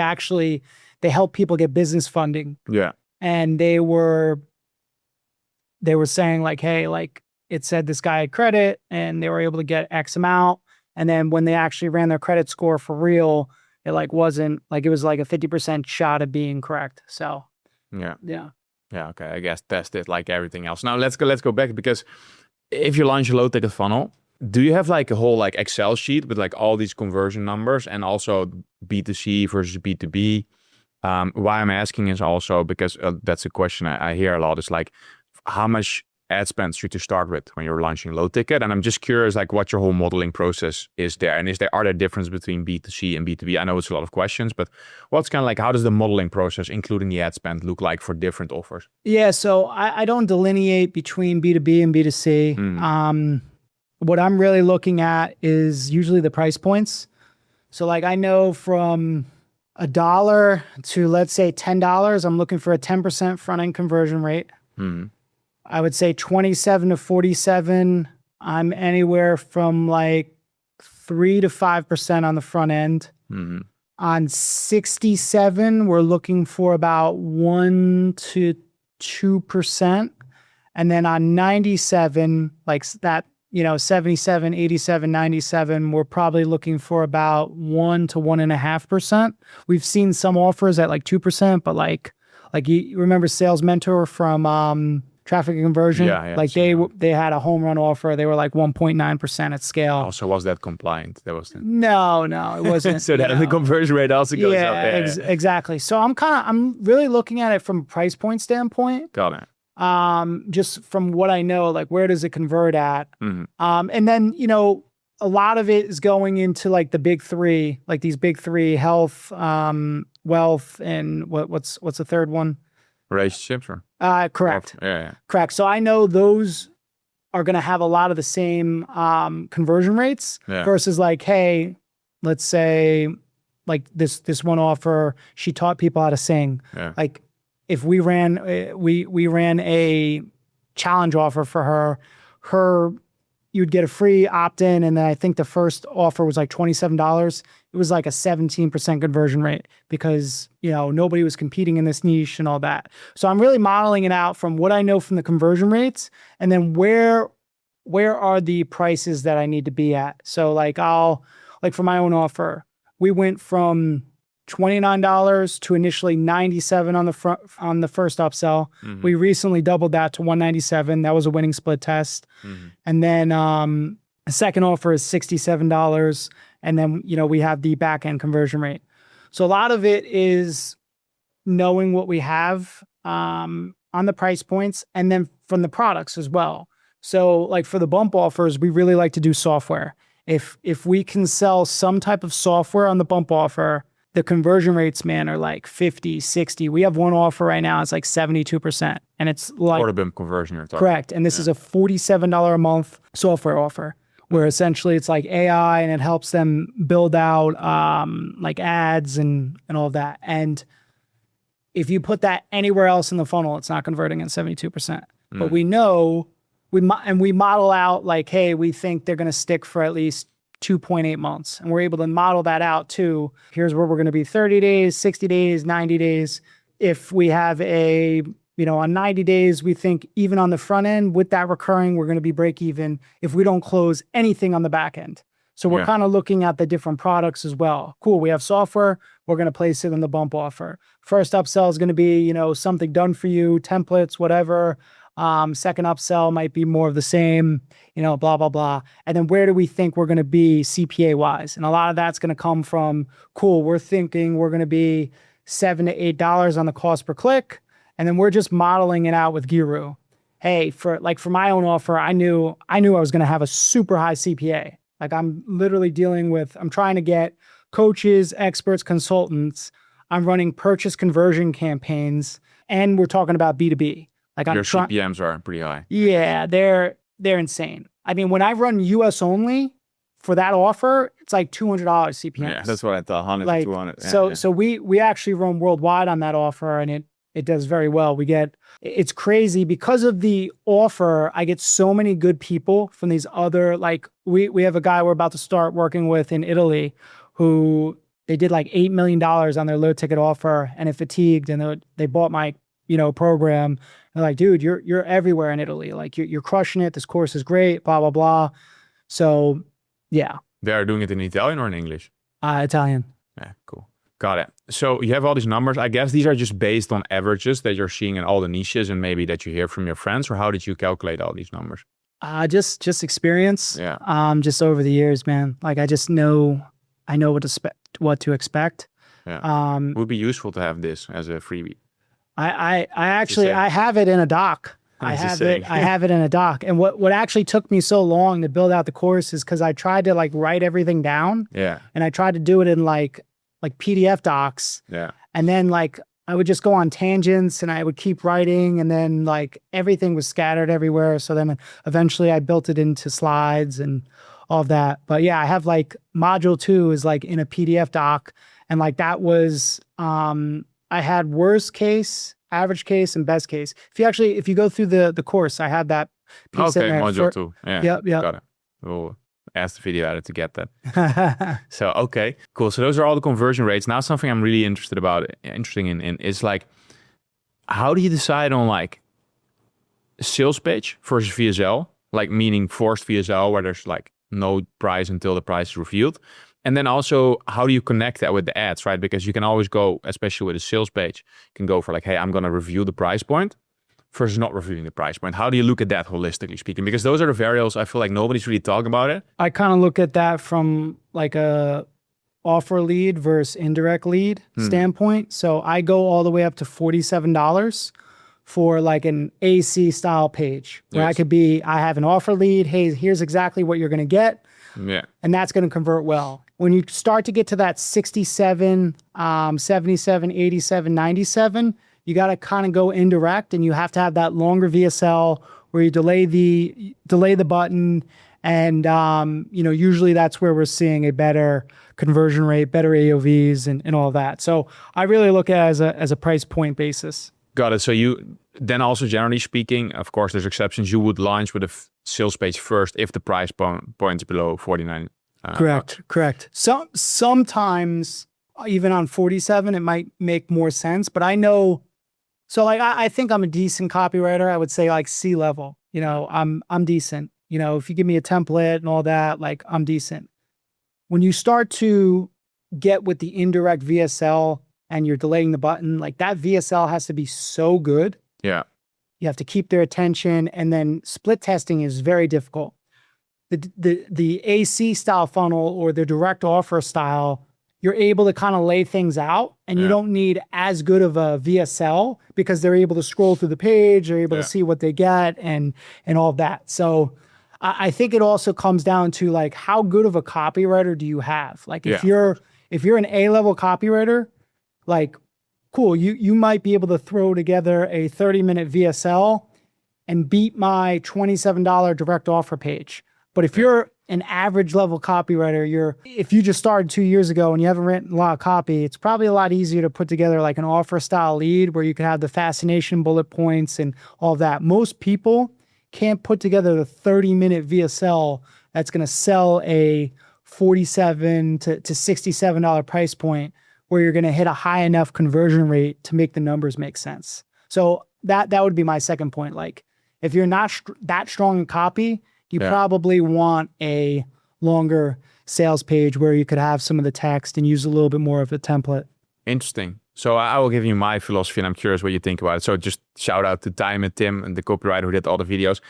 help people get business funding. Yeah. And they were saying like, hey, like, it said this guy had credit and they were able to get X amount. And then when they actually ran their credit score for real, it like wasn't, like, it was like a 50% shot of being correct. So yeah. Okay. I guess test it like everything else. Now let's go back, because if you launch a low ticket funnel, do you have like a whole like Excel sheet with like all these conversion numbers and also B2C versus B2B? Why I'm asking is also because that's a question I hear a lot, is like, how much ad spend should you start with when you're launching low ticket? And I'm just curious, like, what your whole modeling process is there, and are there difference between B2C and B2B? I know it's a lot of questions, but what's kind of like, how does the modeling process, including the ad spend, look like for different offers? Yeah, so I don't delineate between B2B and B2C. What I'm really looking at is usually the price points. So like, I know from $1 to, let's say, $10, I'm looking for a 10% front end conversion rate. I would say 27 to 47, I'm anywhere from like 3 to 5% on the front end. On 67, we're looking for about 1 to 2%. And then on 97, like that, 77, 87, 97, we're probably looking for about 1 to 1.5%. We've seen some offers at like 2%, but like you remember Sales Mentor from Traffic and Conversion? Yeah. Like they had a home run offer. They were like 1.9% at scale. Also, was that compliant? That was No, it wasn't. So that the conversion rate also goes up. Yeah, exactly. So I'm really looking at it from a price point standpoint. Got it. Just from what I know, like where does it convert at? And then, a lot of it is going into like the big three, like these big three: health, wealth, and what's the third one? Relationships or? Correct. Yeah. Correct. So I know those are going to have a lot of the same conversion rates versus like, hey, let's say like this one offer, she taught people how to sing. Yeah. Like if we ran a challenge offer for her, you'd get a free opt-in, and then I think the first offer was like $27. It was like a 17% conversion rate because, nobody was competing in this niche and all that. So I'm really modeling it out from what I know from the conversion rates, and then where are the prices that I need to be at. So like for my own offer, we went from $29 to initially $97 on the first upsell. We recently doubled that to $197. That was a winning split test. And then the second offer is $67. And then, we have the back end conversion rate. So a lot of it is knowing what we have on the price points and then from the products as well. So like for the bump offers, we really like to do software. If we can sell some type of software on the bump offer, the conversion rates, man, are like 50, 60. We have one offer right now. It's like 72%. And it's like... Order bump conversion you're talking. Correct. And this is a $47 a month software offer where essentially it's like AI and it helps them build out like ads and all of that. And if you put that anywhere else in the funnel, it's not converting at 72%. But we know, we model out like, hey, we think they're going to stick for at least 2.8 months. And we're able to model that out too. Here's where we're going to be 30 days, 60 days, 90 days. If we have on 90 days, we think even on the front end with that recurring, we're going to be break even if we don't close anything on the back end. So we're kind of looking at the different products as well. Cool. We have software. We're going to place it in the bump offer. First upsell is going to be, something done for you, templates, whatever. Second upsell might be more of the same, blah, blah, blah. And then where do we think we're going to be CPA wise? And a lot of that's going to come from, cool, we're thinking we're going to be $7 to $8 on the cost per click. And then we're just modeling it out with Guru. Hey, for my own offer, I knew I was going to have a super high CPA. Like I'm literally I'm trying to get coaches, experts, consultants. I'm running purchase conversion campaigns, and we're talking about B2B. Like your CPMs are pretty high. Yeah, they're insane. I mean, when I run US only for that offer, it's like $200 CPMs. Yeah, that's what I thought, 100 to 200. So we actually run worldwide on that offer, and it does very well. It's crazy because of the offer. I get so many good people from these other, like we have a guy we're about to start working with in Italy who they did like $8 million on their low ticket offer, and it fatigued, and they bought my program. They're like, dude, you're everywhere in Italy. Like you're crushing it. This course is great, blah, blah, blah. So yeah. They are doing it in Italian or in English? Italian. Yeah, cool. Got it. So you have all these numbers. I guess these are just based on averages that you're seeing in all the niches and maybe that you hear from your friends, or how did you calculate all these numbers? Just experience. Yeah. Just over the years, man. Like I know what to expect. Yeah. It would be useful to have this as a freebie. I actually have it in a doc. I have it in a doc. And what actually took me so long to build out the course is because I tried to like write everything down. Yeah. And I tried to do it in like PDF docs. Yeah. And then like I would just go on tangents and I would keep writing, and then like everything was scattered everywhere. So then eventually I built it into slides and all of that. But yeah, I have like module 2 is like in a PDF doc, and like that was I had worst case, average case, and best case. If you go through the course, I have that piece in there. Module 2. Yeah. Yep. Got it. We'll ask the video editor to get that. So, okay, cool. So those are all the conversion rates. Now something I'm really interesting in is like, how do you decide on like sales page versus VSL? Like meaning forced VSL where there's like no price until the price is revealed. And then also, how do you connect that with the ads, right? Because you can always go, especially with a sales page, you can go for like, hey, I'm going to review the price point versus not reviewing the price point. How do you look at that holistically speaking? Because those are the variables I feel like nobody's really talking about it. I kind of look at that from like a offer lead versus indirect lead standpoint. So I go all the way up to $47 for like an AC style page where I have an offer lead. Hey, here's exactly what you're going to get. Yeah. And that's going to convert well. When you start to get to that 67, 77, 87, 97, you got to kind of go indirect, and you have to have that longer VSL where you delay the button. And, usually that's where we're seeing a better conversion rate, better AOVs and all that. So I really look at it as a price point basis. Got it. So you then also, generally speaking, of course, there's exceptions. You would launch with a sales page first if the price point is below 49. Correct. Sometimes even on 47, it might make more sense. But I know, so like I think I'm a decent copywriter. I would say like C level. I'm decent. If you give me a template and all that, like I'm decent. When you start to get with the indirect VSL and you're delaying the button, like that VSL has to be so good. Yeah. You have to keep their attention, and then split testing is very difficult. The AC style funnel or the direct offer style, you're able to kind of lay things out, and you don't need as good of a VSL because they're able to scroll through the page, they're able to see what they get and all of that. So I think it also comes down to like, how good of a copywriter do you have? Like if you're an A-level copywriter, like, cool, you might be able to throw together a 30-minute VSL and beat my $27 direct offer page. But if you're an average level copywriter, if you just started 2 years ago and you haven't written a lot of copy, it's probably a lot easier to put together like an offer style lead where you can have the fascination bullet points and all of that. Most people can't put together the 30-minute VSL that's going to sell a $47 to $67 price point where you're going to hit a high enough conversion rate to make the numbers make sense. So that would be my second point. Like if you're not that strong in copy, you probably want a longer sales page where you could have some of the text and use a little bit more of a template. Interesting. So I will give you my philosophy, and I'm curious what you think about it. So just shout out to Time and Tim, and the copywriter who did all the videos,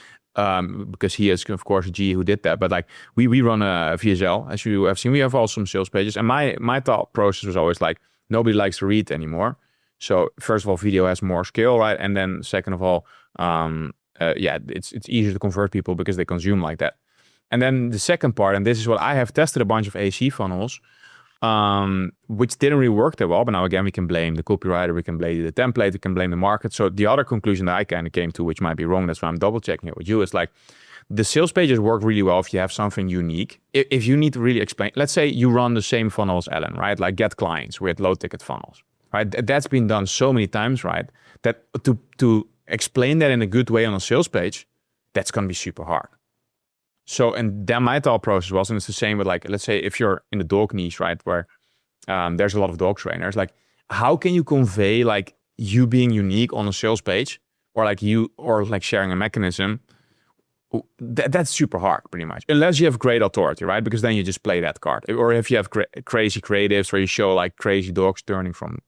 because he is, of course, a G who did that. But like we run a VSL, as you have seen. We have also some sales pages, and my thought process was always like, nobody likes to read anymore. So first of all, video has more scale, right? And then second of all, it's easier to convert people because they consume like that. And then the second part, and this is what I have tested a bunch of AC funnels, which didn't really work that well. But now again, we can blame the copywriter, we can blame the template, we can blame the market. So the other conclusion that I kind of came to, which might be wrong, that's why I'm double checking it with you, is like the sales pages work really well if you have something unique. If you need to really explain, let's say you run the same funnel as Ellen, right? Like get clients with low ticket funnels, right? That's been done so many times, right? That to explain that in a good way on a sales page, that's going to be super hard. So, and then my thought process was, and it's the same with like, let's say if you're in the dog niche, right, where there's a lot of dog trainers, like how can you convey like you being unique on a sales page or like sharing a mechanism? That's super hard pretty much, unless you have great authority, right? Because then you just play that card. Or if you have crazy creatives where you show like crazy dogs turning from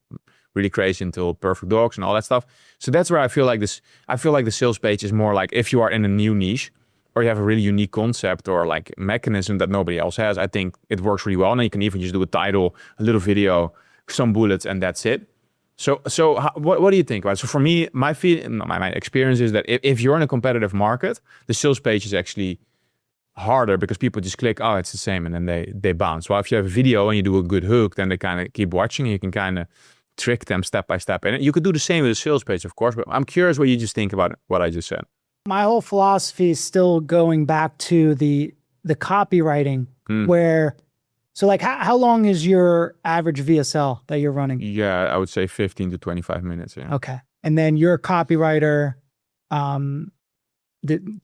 really crazy until perfect dogs and all that stuff. So that's where I feel like the sales page is more like if you are in a new niche or you have a really unique concept or like mechanism that nobody else has, I think it works really well. And you can even just do a title, a little video, some bullets, and that's it. So what do you think about it? So for me, my experience is that if you're in a competitive market, the sales page is actually harder because people just click, oh, it's the same, and then they bounce. Well, if you have a video and you do a good hook, then they kind of keep watching. You can kind of trick them step by step. And you could do the same with a sales page, of course, but I'm curious what you just think about what I just said. My whole philosophy is still going back to the copywriting where, so like how long is your average VSL that you're running? Yeah, I would say 15 to 25 minutes. Yeah. Okay. And then you're a copywriter.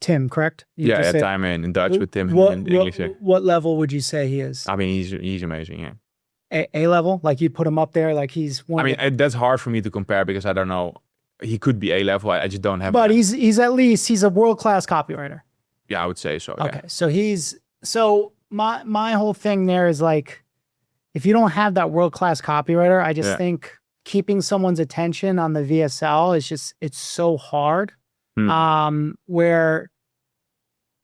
Tim, correct? You Yeah, just yeah, said- time in Dutch with Tim What, in English. Yeah. what level would you say he is? I mean, he's amazing. Yeah. A level? Like you'd put him up there, like he's one. I mean, that's hard for me to compare because I don't know. He could be A level. I just don't have. But he's at least he's a world-class copywriter. Yeah, I would say so. Okay, Yeah. so my whole thing there is like, if you don't have that world-class copywriter, I just think keeping someone's attention on the VSL is just, it's so hard. Where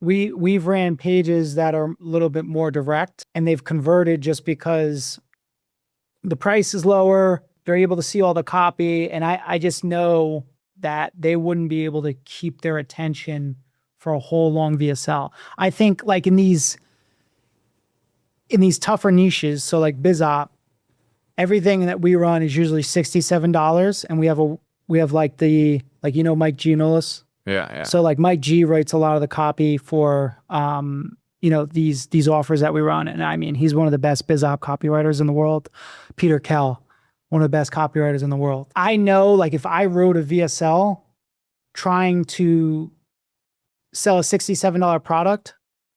we've ran pages that are a little bit more direct and they've converted just because the price is lower. They're able to see all the copy. And I just know that they wouldn't be able to keep their attention for a whole long VSL. I think like in these tougher niches, so like BizOp, everything that we run is usually $67. And we have like you know, Mike Gianolis. Yeah. So like Mike G writes a lot of the copy for, you know, these offers that we run. And I mean, he's one of the best BizOp copywriters in the world. Peter Kell, one of the best copywriters in the world. I know like if I wrote a VSL trying to sell a $67 product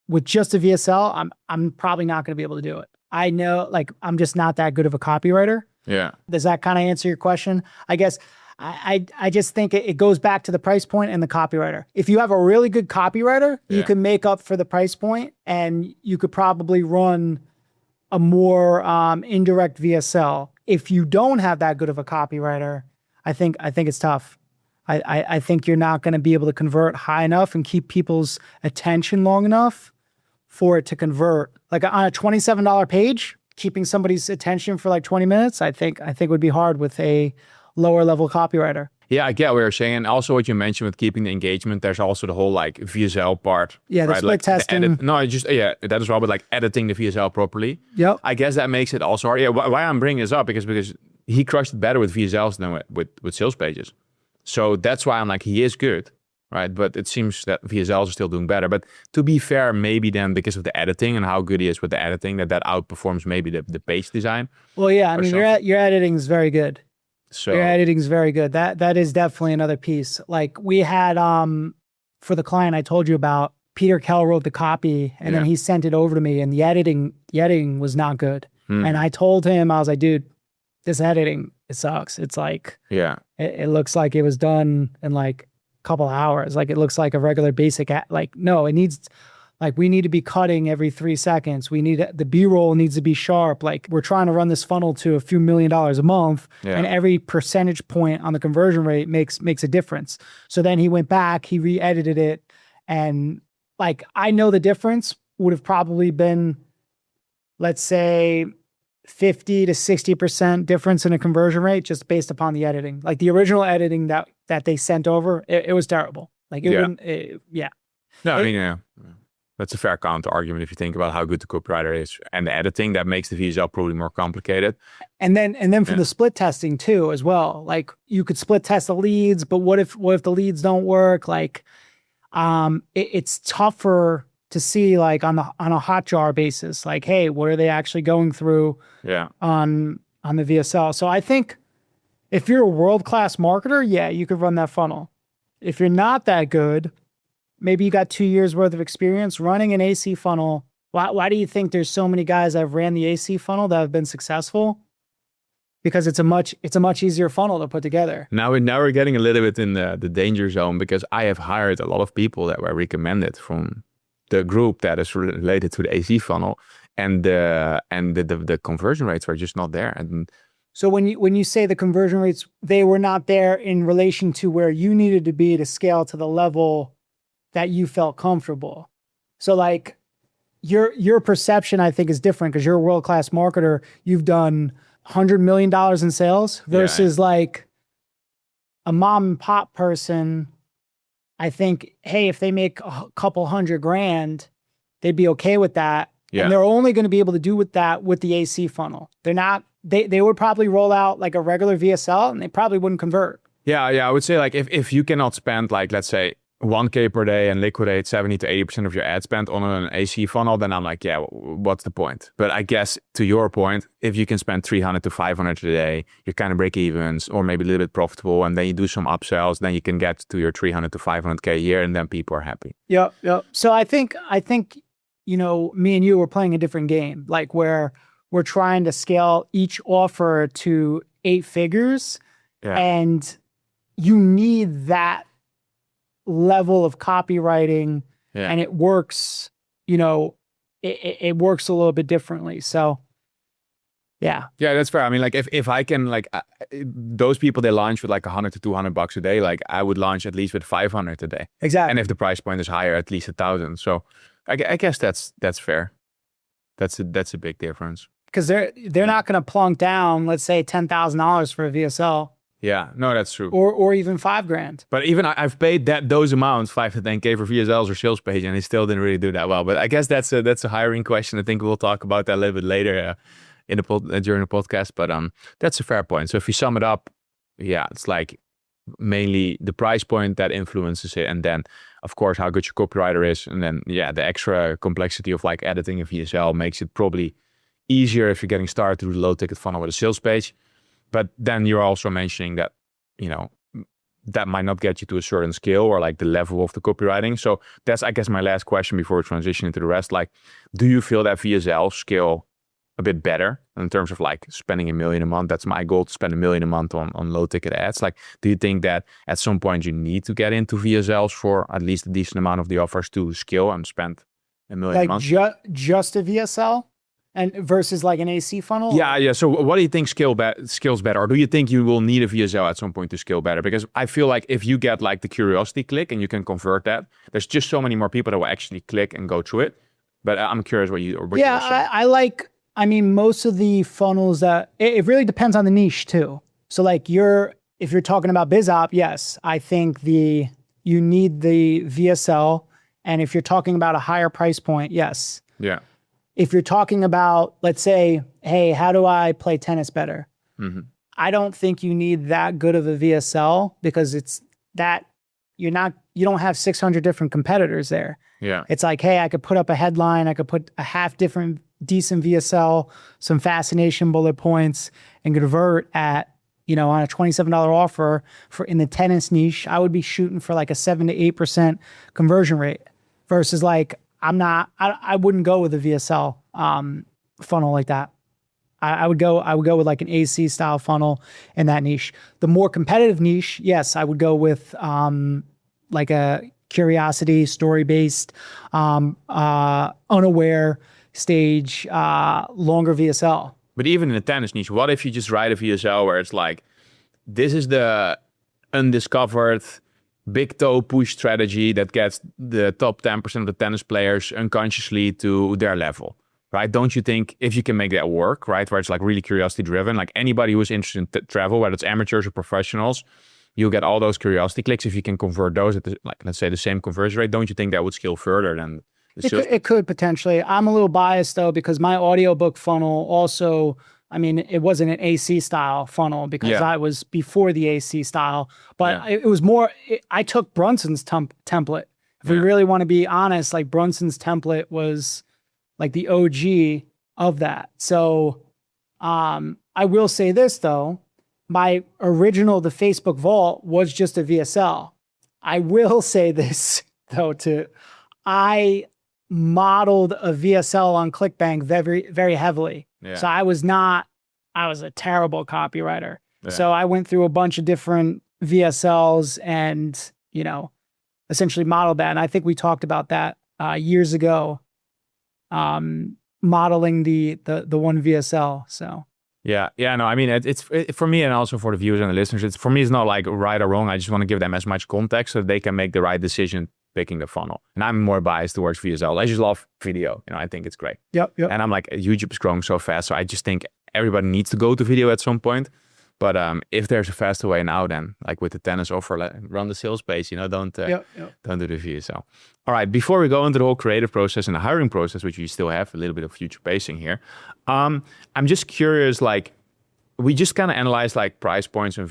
with just a VSL, I'm probably not going to be able to do it. I know like I'm just not that good of a copywriter. Yeah. Does that kind of answer your question? I guess I just think it goes back to the price point and the copywriter. If you have a really good copywriter, you can make up for the price point and you could probably run a more indirect VSL. If you don't have that good of a copywriter, I think it's tough. I think you're not going to be able to convert high enough and keep people's attention long enough for it to convert. Like on a $27 page, keeping somebody's attention for like 20 minutes, I think would be hard with a lower level copywriter. Yeah, I get what you're saying. And also what you mentioned with keeping the engagement, there's also the whole like VSL part. Yeah, the right? split Like testing. That as well, but like editing the VSL properly. Yep. I guess that makes it also hard. Yeah, why I'm bringing this up because he crushed it better with VSLs than with sales pages. So that's why I'm like, he is good, right? But it seems that VSLs are still doing better. But to be fair, maybe then because of the editing and how good he is with the editing, that outperforms maybe the page design. Well, yeah, I mean, your editing is very good. So your editing is very good. That is definitely another piece. Like we had for the client I told you about, Peter Kell wrote the copy and then he sent it over to me, and the editing was not good. And I told him, I was like, dude, this editing, it sucks. It's like, it looks like it was done in like a couple hours. Like it looks like a regular basic, no, it needs, like we need to be cutting every 3 seconds. We need, the B-roll needs to be sharp. Like we're trying to run this funnel to a few $1 million a month, and every percentage point on the conversion rate makes a difference. So then he went back, he re-edited it, and like, I know the difference would have probably been, let's say 50 to 60% difference in a conversion rate just based upon the editing. Like the original editing that they sent over, it was terrible. Like it wouldn't, No, I mean, that's a fair counter argument if you think about how good the copywriter is and the editing that makes the VSL probably more complicated. And then for the split testing too, as well. Like you could split test the leads, but what if the leads don't work? Like, it's tougher to see like on a Hotjar basis, like, hey, what are they actually going through on the VSL? So I think if you're a world-class marketer, you could run that funnel. If you're not that good, maybe you got 2 years worth of experience running an AC funnel. Why do you think there's so many guys that have ran the AC funnel that have been successful? Because it's a much easier funnel to put together. Now we're getting a little bit in the danger zone, because I have hired a lot of people that were recommended from the group that is related to the AC funnel, and the conversion rates are just not there. And so when you say the conversion rates, they were not there in relation to where you needed to be to scale to the level that you felt comfortable. So like your perception, I think, is different because you're a world-class marketer. You've done $100 million in sales versus like a mom and pop person. I think, hey, if they make a couple $100,000, they'd be okay with that. And they're only going to be able to do with that with the AC funnel. They're not, they would probably roll out like a regular VSL and they probably wouldn't convert. Yeah, I would say like if you cannot spend like, let's say 1K per day and liquidate 70 to 80% of your ad spend on an AC funnel, then I'm like, yeah, what's the point? But I guess to your point, if you can spend 300 to 500 a day, you're kind of break evens or maybe a little bit profitable, and then you do some upsells, then you can get to your 300 to 500K a year, and then people are happy. Yep. So I think, you know, me and you were playing a different game, like where we're trying to scale each offer to 8 figures, and you need that level of copywriting, and it works, you know, it works a little bit differently. So yeah, that's fair. I mean, like if I can, like those people, they launch with like 100 to 200 bucks a day, like I would launch at least with 500 a day. Exactly. And if the price point is higher, at least 1,000. So I guess that's fair. That's a big difference. Because they're not going to plunk down, let's say $10,000 for a VSL. Yeah, no, that's true. Or even $5,000. But even I've paid those amounts, 5 to 10K for VSLs or sales page, and they still didn't really do that well. But I guess that's a hiring question. I think we'll talk about that a little bit later in the during the podcast. But that's a fair point. So if you sum it up, yeah, it's like mainly the price point that influences it, and then of course how good your copywriter is, and then the extra complexity of like editing a VSL makes it probably easier if you're getting started through the low ticket funnel with a sales page. But then you're also mentioning that, you know, that might not get you to a certain scale or like the level of the copywriting. So that's, I guess, my last question before we transition into the rest. Like, do you feel that VSL scale a bit better in terms of like spending $1 million a month? That's my goal, to spend $1 million a month on low ticket ads. Like, do you think that at some point you need to get into VSLs for at least a decent amount of the offers to scale and spend $1 million a month? Just a VSL? And versus like an AC funnel? Yeah. So what do you think scales better? Or do you think you will need a VSL at some point to scale better? Because I feel like if you get like the curiosity click and you can convert that, there's just so many more people that will actually click and go through it. But I'm curious what you say. I mean, most of the funnels that, it really depends on the niche too. So like if you're talking about BizOp, yes, I think you need the VSL. And if you're talking about a higher price point, yes. Yeah. If you're talking about, let's say, hey, how do I play tennis better? Mm-hmm. I don't think you need that good of a VSL, because it's that you don't have 600 different competitors there. Yeah. It's like, hey, I could put up a headline, I could put a half different decent VSL, some fascination bullet points, and convert at, you know, on a $27 offer for in the tennis niche, I would be shooting for like a 7 to 8% conversion rate versus like, I wouldn't go with a VSL funnel like that. I would go with like an AC style funnel in that niche. The more competitive niche, yes, I would go with like a curiosity, story-based, unaware stage, longer VSL. But even in the tennis niche, what if you just write a VSL where it's like, this is the undiscovered big toe push strategy that gets the top 10% of the tennis players unconsciously to their level, right? Don't you think if you can make that work, right, where it's like really curiosity driven, like anybody who's interested in travel, whether it's amateurs or professionals, you'll get all those curiosity clicks. If you can convert those at like, let's say the same conversion rate, don't you think that would scale further than it could potentially. I'm a little biased though, because my audiobook funnel also, I mean, it wasn't an AC style funnel because I was before the AC style, but it was more, I took Brunson's template. If we really want to be honest, like Brunson's template was like the OG of that. So I will say this though, my original, the Facebook Vault was just a VSL. I will say this though, I modeled a VSL on ClickBank very, very heavily. Yeah. So I was a terrible copywriter. Yeah. So I went through a bunch of different VSLs and, you know, essentially modeled that. And I think we talked about that years ago, modeling the one VSL. So. Yeah. No, I mean, it's for me and also for the viewers and the listeners, for me, it's not like right or wrong. I just want to give them as much context so they can make the right decision picking the funnel. And I'm more biased towards VSL. I just love video. You know, I think it's great. Yep. And I'm like, YouTube is growing so fast. So I just think everybody needs to go to video at some point. But if there's a faster way now, then like with the tennis offer, run the sales page, you know, don't do the VSL. All right. Before we go into the whole creative process and the hiring process, which you still have a little bit of future pacing here. I'm just curious, like, we just kind of analyzed like price points and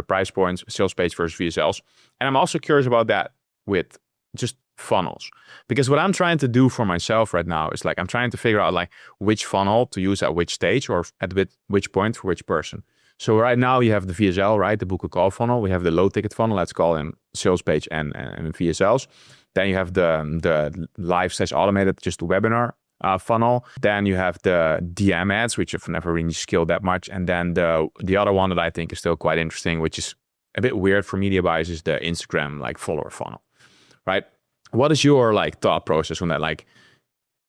price points, sales page versus VSLs. And I'm also curious about that with just funnels. Because what I'm trying to do for myself right now is like, I'm trying to figure out like which funnel to use at which stage or at which point for which person. So right now you have the VSL, right? The book a call funnel. We have the low ticket funnel, let's call them sales page and VSLs. Then you have the live/automated, just the webinar funnel. Then you have the DM ads, which I've never really scaled that much. And then the other one that I think is still quite interesting, which is a bit weird for media buyers, is the Instagram like follower funnel, right? What is your like thought process on that? Like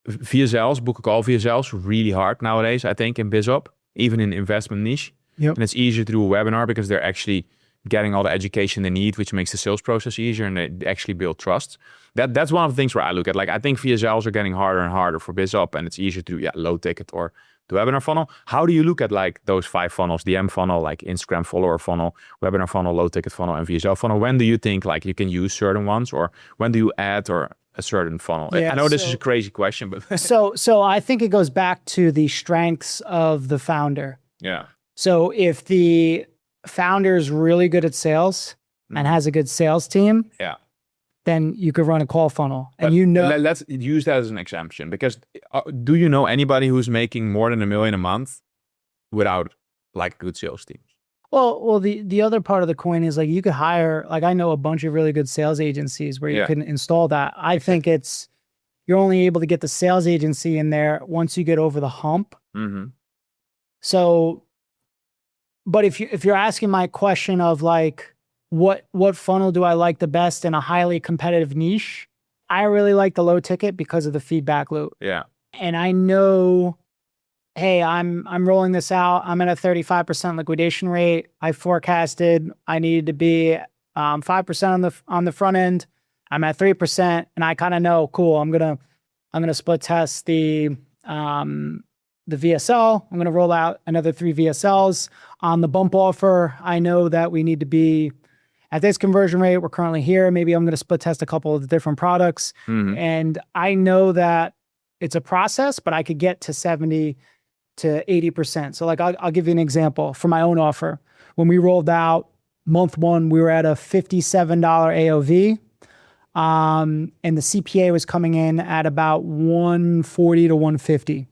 VSLs, book a call VSLs, really hard nowadays, I think, in BizUp, even in investment niche. Yep. And it's easier to do a webinar because they're actually getting all the education they need, which makes the sales process easier and they actually build trust. That's one of the things where I look at. Like, I think VSLs are getting harder and harder for BizUp, and it's easier to do low ticket or the webinar funnel. How do you look at like those 5 funnels, the M funnel, like Instagram follower funnel, webinar funnel, low ticket funnel, and VSL funnel? When do you think like you can use certain ones, or when do you add or a certain funnel? Yeah, I know this is a crazy question, but so I think it goes back to the strengths of the founder. yeah. So if the founder is really good at sales and has a good sales team, Yeah. then you could run a call funnel. And let's use that as an exemption, because do you know anybody who's making more than $1 million a month without like a good sales team? Well, the other part of the coin is like you could hire, like I know a bunch of really good sales agencies where you can install that. I think you're only able to get the sales agency in there once you get over the hump. Mm-hmm. So, but if you're asking my question of like, what funnel do I like the best in a highly competitive niche? I really like the low ticket because of the feedback loop. Yeah. And I know, hey, I'm rolling this out. I'm at a 35% liquidation rate. I forecasted I needed to be 5% on the front end. I'm at 3%, and I kind of know, cool, I'm gonna split test the VSL. I'm gonna roll out another 3 VSLs. On the bump offer, I know that we need to be at this conversion rate. We're currently here. Maybe I'm gonna split test a couple of the different products. Mm-hmm. And I know that it's a process, but I could get to 70 to 80%. So like, I'll give you an example for my own offer. When we rolled out month 1, we were at a $57 AOV. And the CPA was coming in at about 140 to 150.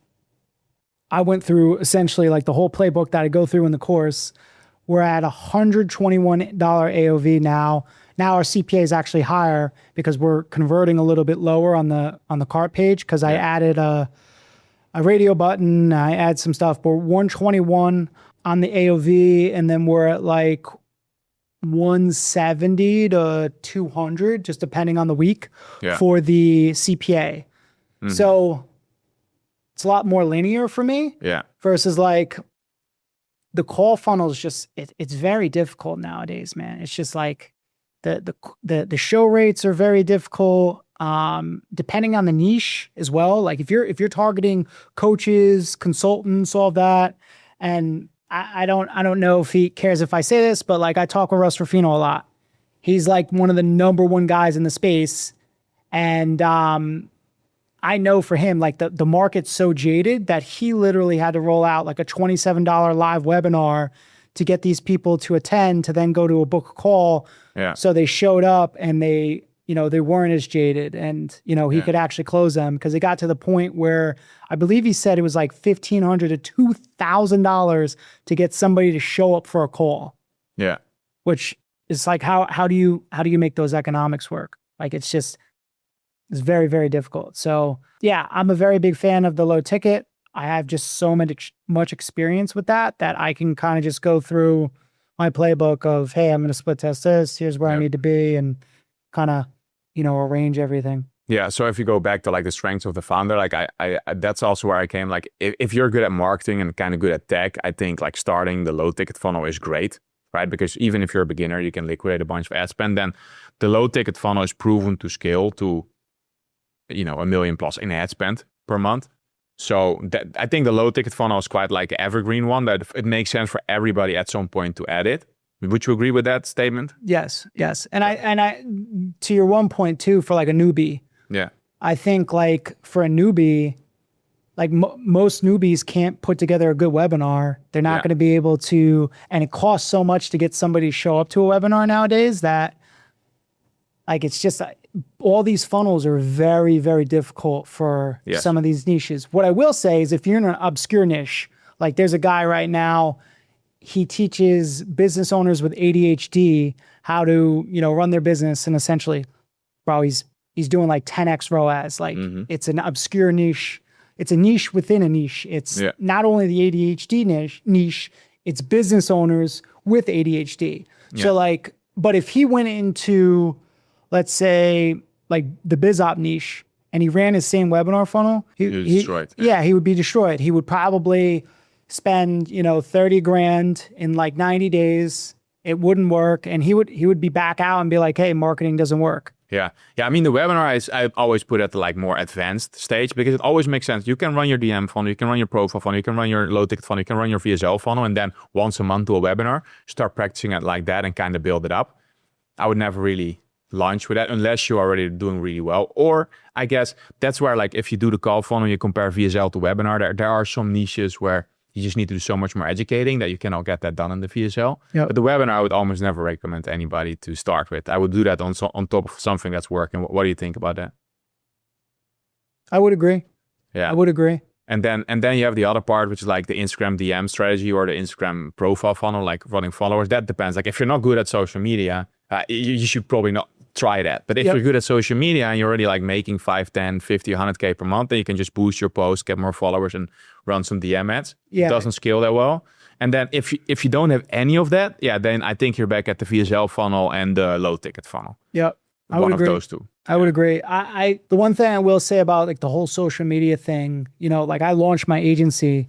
I went through essentially like the whole playbook that I go through in the course. We're at $121 AOV now. Now our CPA is actually higher because we're converting a little bit lower on the cart page, because I added a radio button, I add some stuff, but 121 on the AOV, and then we're at like 170 to 200, just depending on the week for the CPA. Mm-hmm. So it's a lot more linear for me versus like the call funnel is just, it's very difficult nowadays, man. It's just like the show rates are very difficult. Depending on the niche as well. Like if you're targeting coaches, consultants, all of that, and I don't know if he cares if I say this, but like I talk with Russ Ruffino a lot. He's like one of the #1 guys in the space, and I know for him, like the market's so jaded that he literally had to roll out like a $27 live webinar to get these people to attend, to then go to a book call. Yeah. So they showed up and they weren't as jaded, and, he could actually close them, because it got to the point where I believe he said it was like $1,500 to $2,000 to get somebody to show up for a call. Yeah. Which is like, how do you make those economics work? Like, it's very, very difficult. So yeah, I'm a very big fan of the low ticket. I have just so much experience with that I can kind of just go through my playbook of, hey, I'm going to split test this. Here's where I need to be, and kind of, arrange everything. Yeah. So if you go back to like the strengths of the founder, like I that's also where I came. Like if you're good at marketing and kind of good at tech, I think like starting the low ticket funnel is great, right? Because even if you're a beginner, you can liquidate a bunch of ad spend. Then the low ticket funnel is proven to scale to, $1 million plus in ad spend per month. So I think the low ticket funnel is quite like an evergreen one, that it makes sense for everybody at some point to add it. Would you agree with that statement? Yes. And I to your one point too, for like a newbie. Yeah. I think like for a newbie, like most newbies can't put together a good webinar. They're not going to be able to, and it costs so much to get somebody to show up to a webinar nowadays that Like it's just all these funnels are very, very difficult for some of these niches. What I will say is if you're in an obscure niche, like there's a guy right now, he teaches business owners with ADHD how to, run their business, and essentially, bro, he's doing like 10x ROAS. Like it's an obscure niche. It's a niche within a niche. It's not only the ADHD niche, it's business owners with ADHD. So like, but if he went into, let's say, like the BizOp niche and he ran his same webinar funnel, he destroyed. Yeah, he would be destroyed. He would probably spend, 30 grand in like 90 days. It wouldn't work. And he would be back out and be like, hey, marketing doesn't work. Yeah. I mean, the webinar I always put at the like more advanced stage because it always makes sense. You can run your DM funnel, you can run your profile funnel, you can run your low ticket funnel, you can run your VSL funnel, and then once a month do a webinar, start practicing it like that and kind of build it up. I would never really launch with that unless you're already doing really well. Or I guess that's where, like, if you do the call funnel, you compare VSL to webinar, there are some niches where you just need to do so much more educating that you cannot get that done in the VSL. Yep. But the webinar, I would almost never recommend anybody to start with. I would do that on top of something that's working. What do you think about that? I would agree. Yeah, I would agree. And then you have the other part, which is like the Instagram DM strategy or the Instagram profile funnel, like running followers. That depends. Like if you're not good at social media, you should probably not try that. But if you're good at social media and you're already like making 5, 10, 50, 100K per month, then you can just boost your posts, get more followers and run some DM ads. It doesn't scale that well. And then if you don't have any of that, then I think you're back at the VSL funnel and the low ticket funnel. Yep. One of those two. I would agree. I the one thing I will say about like the whole social media thing, like I launched my agency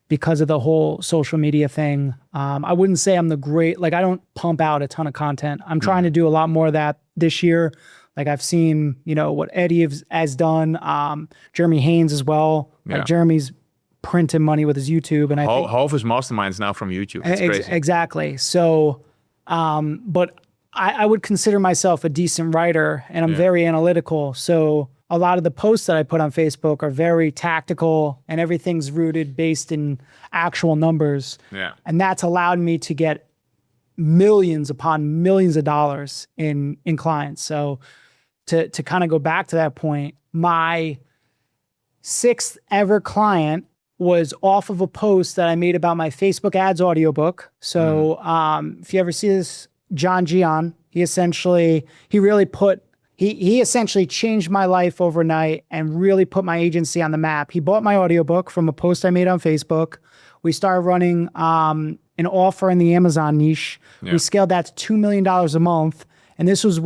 because of the whole social media thing. I wouldn't say I'm I don't pump out a ton of content. I'm trying to do a lot more of that this year. Like I've seen, what Eddie has done, Jeremy Haynes as well. Like Jeremy's printing money with his YouTube. And I think half his mastermind is now from YouTube. It's crazy. Exactly. So, but I would consider myself a decent writer and I'm very analytical. So a lot of the posts that I put on Facebook are very tactical and everything's rooted based in actual numbers. Yeah. And that's allowed me to get millions upon millions of dollars in clients. So to kind of go back to that point, my 6th ever client was off of a post that I made about my Facebook ads audiobook. So if you ever see this, John Gian, he essentially changed my life overnight and really put my agency on the map. He bought my audiobook from a post I made on Facebook. We started running an offer in the Amazon niche. Yeah. We scaled that to $2 million a month. And this was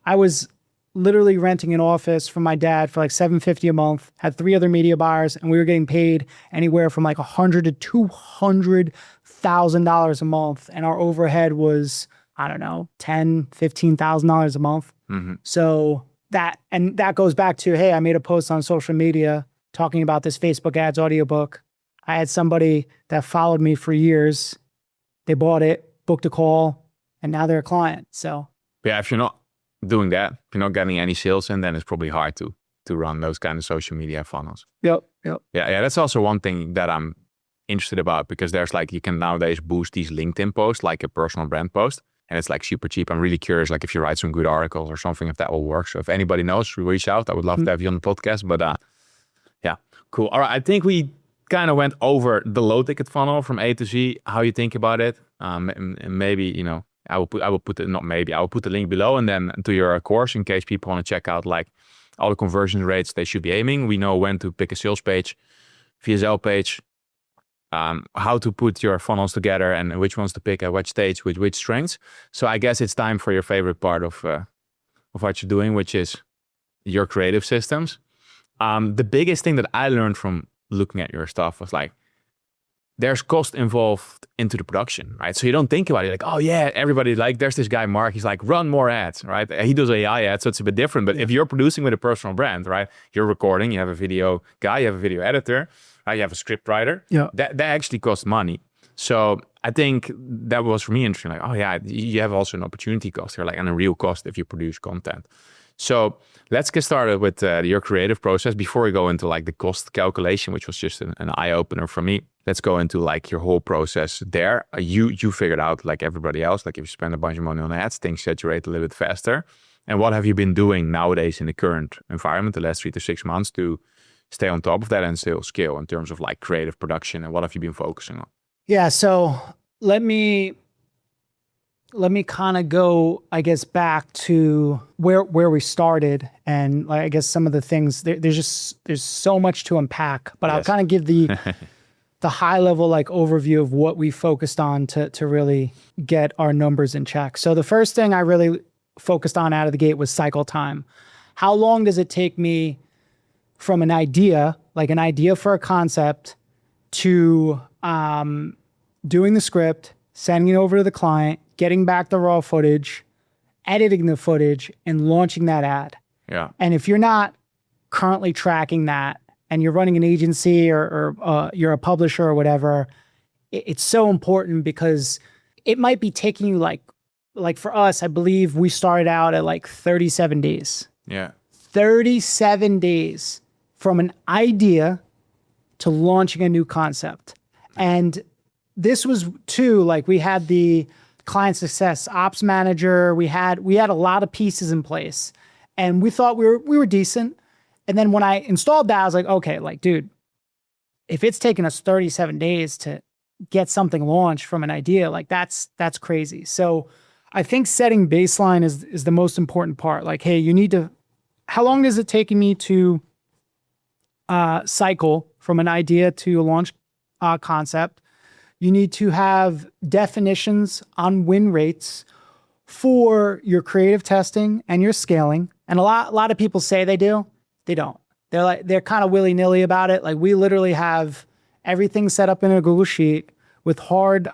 I was literally renting an office from my dad for like $750 a month, had 3 other media buyers, and we were getting paid anywhere from like $100,000 to $200,000 a month. And our overhead was, I don't know, $10,000, $15,000 a month. Mm-hmm. So that goes back to, hey, I made a post on social media talking about this Facebook ads audiobook. I had somebody that followed me for years. They bought it, booked a call, and now they're a client. So yeah, if you're not doing that, if you're not getting any sales in, then it's probably hard to run those kind of social media funnels. Yep. Yeah, that's also one thing that I'm interested about because there's like, you can nowadays boost these LinkedIn posts like a personal brand post. And it's like super cheap. I'm really curious, like if you write some good articles or something, if that will work. So if anybody knows, reach out. I would love to have you on the podcast. But yeah, cool. All right, I think we kind of went over the low ticket funnel from A to Z. How you think about it? And maybe I will put the link below and then to your course in case people want to check out like all the conversion rates they should be aiming. We know when to pick a sales page, VSL page. How to put your funnels together and which ones to pick at which stage with which strengths. So I guess it's time for your favorite part of what you're doing, which is your creative systems. The biggest thing that I learned from looking at your stuff was like, there's cost involved into the production, right? So you don't think about it like, oh yeah, everybody like, there's this guy, Mark, he's like, run more ads, right? He does AI ads, so it's a bit different. But if you're producing with a personal brand, right? You're recording, you have a video guy, you have a video editor, you have a script writer. Yeah. That actually costs money. So I think that was for me interesting. Like, oh yeah, you have also an opportunity cost here, like and a real cost if you produce content. So let's get started with your creative process before we go into like the cost calculation, which was just an eye opener for me. Let's go into like your whole process there. You figured out like everybody else, like if you spend a bunch of money on ads, things saturate a little bit faster. And what have you been doing nowadays in the current environment, the last 3 to 6 months, to stay on top of that and still scale in terms of like creative production? And what have you been focusing on? Yeah, so let me kind of go, I guess, back to where we started, and like, I guess some of the things there's so much to unpack, but I'll kind of give the high level like overview of what we focused on to really get our numbers in check. So the first thing I really focused on out of the gate was cycle time. How long does it take me from an idea for a concept, to doing the script, sending it over to the client, getting back the raw footage, editing the footage, and launching that ad? Yeah. And if you're not currently tracking that, and you're running an agency or you're a publisher or whatever, it's so important, because it might be taking you like for us, I believe we started out at like 37 days. Yeah. 37 days from an idea to launching a new concept. And this was too, like we had the client success ops manager, we had a lot of pieces in place, and we thought we were decent. And then when I installed that, I was like, okay, like, dude, if it's taken us 37 days to get something launched from an idea, like that's crazy. So I think setting baseline is the most important part. Like, hey, how long is it taking me to cycle from an idea to launch a concept? You need to have definitions on win rates for your creative testing and your scaling. And a lot of people say they do. They don't. They're kind of willy-nilly about it. Like, we literally have everything set up in a Google Sheet with hard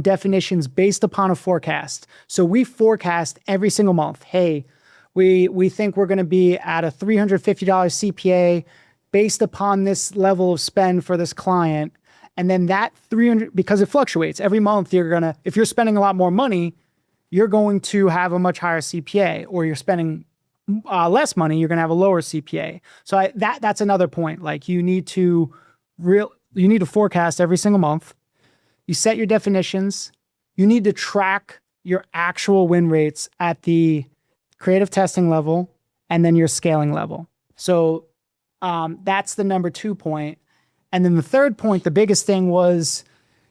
definitions based upon a forecast. So we forecast every single month. Hey, we think we're going to be at a $350 CPA based upon this level of spend for this client. And then that 300, because it fluctuates every month, if you're spending a lot more money, you're going to have a much higher CPA, or you're spending less money, you're going to have a lower CPA. So that's another point. Like, you need to forecast every single month. You set your definitions. You need to track your actual win rates at the creative testing level and then your scaling level. So that's the number 2 point. And then the third point, the biggest thing, was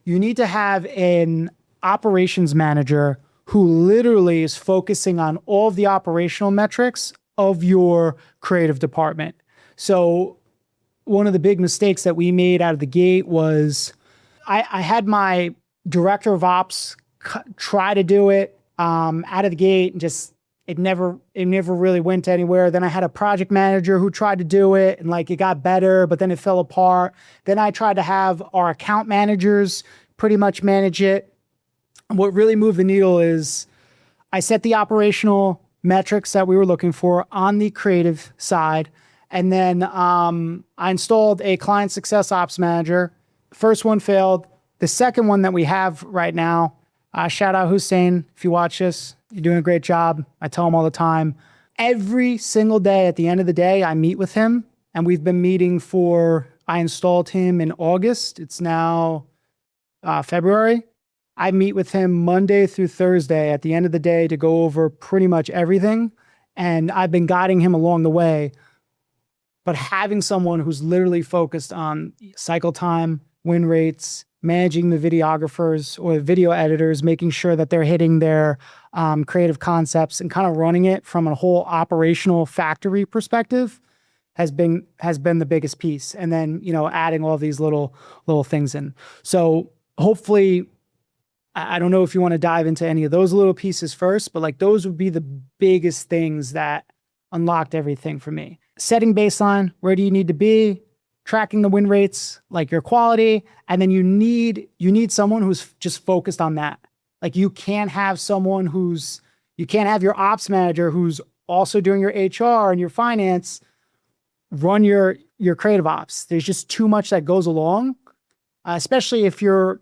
you need to have an operations manager who literally is focusing on all of the operational metrics of your creative department. So one of the big mistakes that we made out of the gate was I had my director of ops try to do it out of the gate, and just it never really went anywhere. Then I had a project manager who tried to do it, and like it got better, but then it fell apart. Then I tried to have our account managers pretty much manage it. What really moved the needle is I set the operational metrics that we were looking for on the creative side. And then I installed a client success ops manager. First one failed. The second one that we have right now, shout out Hussein, if you watch this, you're doing a great job. I tell him all the time. Every single day at the end of the day, I meet with him, and we've been meeting I installed him in August. It's now February. I meet with him Monday through Thursday at the end of the day to go over pretty much everything. And I've been guiding him along the way. But having someone who's literally focused on cycle time, win rates, managing the videographers or video editors, making sure that they're hitting their creative concepts and kind of running it from a whole operational factory perspective has been the biggest piece. And then, adding all these little things in. So hopefully, I don't know if you want to dive into any of those little pieces first, but like those would be the biggest things that unlocked everything for me. Setting baseline, where do you need to be? Tracking the win rates, like your quality, and then you need someone who's just focused on that. Like you can't have your ops manager who's also doing your HR and your finance run your creative ops. There's just too much that goes along, especially if you're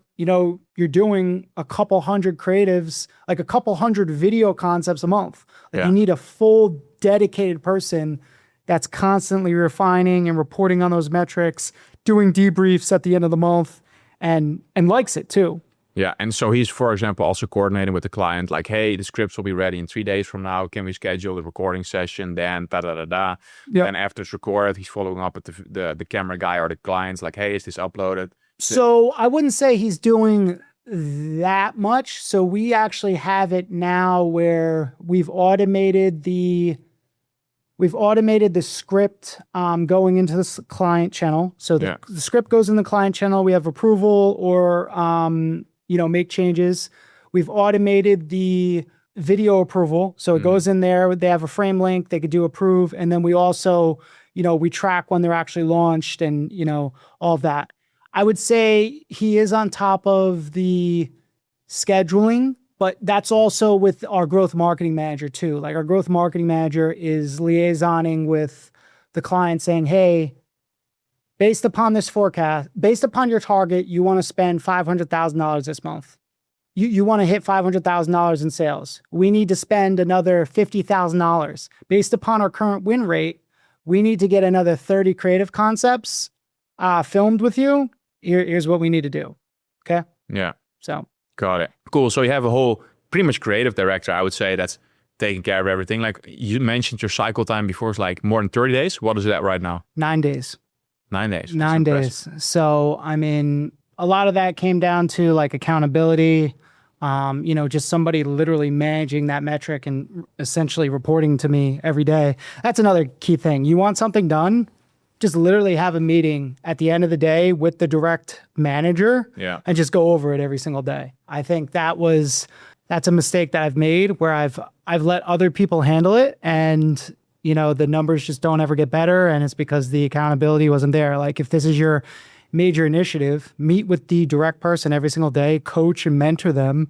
you're doing a couple hundred creatives, like a couple hundred video concepts a month. Like you need a full dedicated person that's constantly refining and reporting on those metrics, doing debriefs at the end of the month, and likes it too. Yeah, and so he's, for example, also coordinating with the client, like, hey, the scripts will be ready in 3 days from now. Can we schedule the recording session? Then da-da-da-da. Yep. Then after it's recorded, he's following up with the camera guy or the clients, like, hey, is this uploaded? So I wouldn't say he's doing that much. So we actually have it now where we've automated the script going into the client channel. So the script goes in the client channel. We have approval or make changes. We've automated the video approval. So it goes in there. They have a frame link. They could do approve. And then we also, we track when they're actually launched and, all of that. I would say he is on top of the scheduling, but that's also with our growth marketing manager too. Like our growth marketing manager is liaisoning with the client saying, hey, based upon this forecast, based upon your target, you want to spend $500,000 this month. You want to hit $500,000 in sales. We need to spend another $50,000. Based upon our current win rate, we need to get another 30 creative concepts filmed with you. Here's what we need to do. Okay? Yeah. So. Got it. Cool. So you have a whole pretty much creative director, I would say, that's taking care of everything. Like you mentioned your cycle time before is like more than 30 days. What is that right now? 9 days. 9 days. 9 days. So, I mean, a lot of that came down to like accountability, just somebody literally managing that metric and essentially reporting to me every day. That's another key thing. You want something done, just literally have a meeting at the end of the day with the direct manager and just go over it every single day. I think that's a mistake that I've made where I've let other people handle it and the numbers just don't ever get better, and it's because the accountability wasn't there. Like if this is your major initiative, meet with the direct person every single day, coach and mentor them,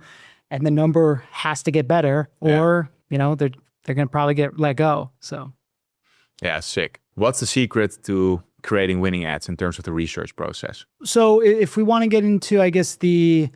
and the number has to get better or they're going to probably get let go. So yeah, sick. What's the secret to creating winning ads in terms of the research process? So if we want to get into, I guess, the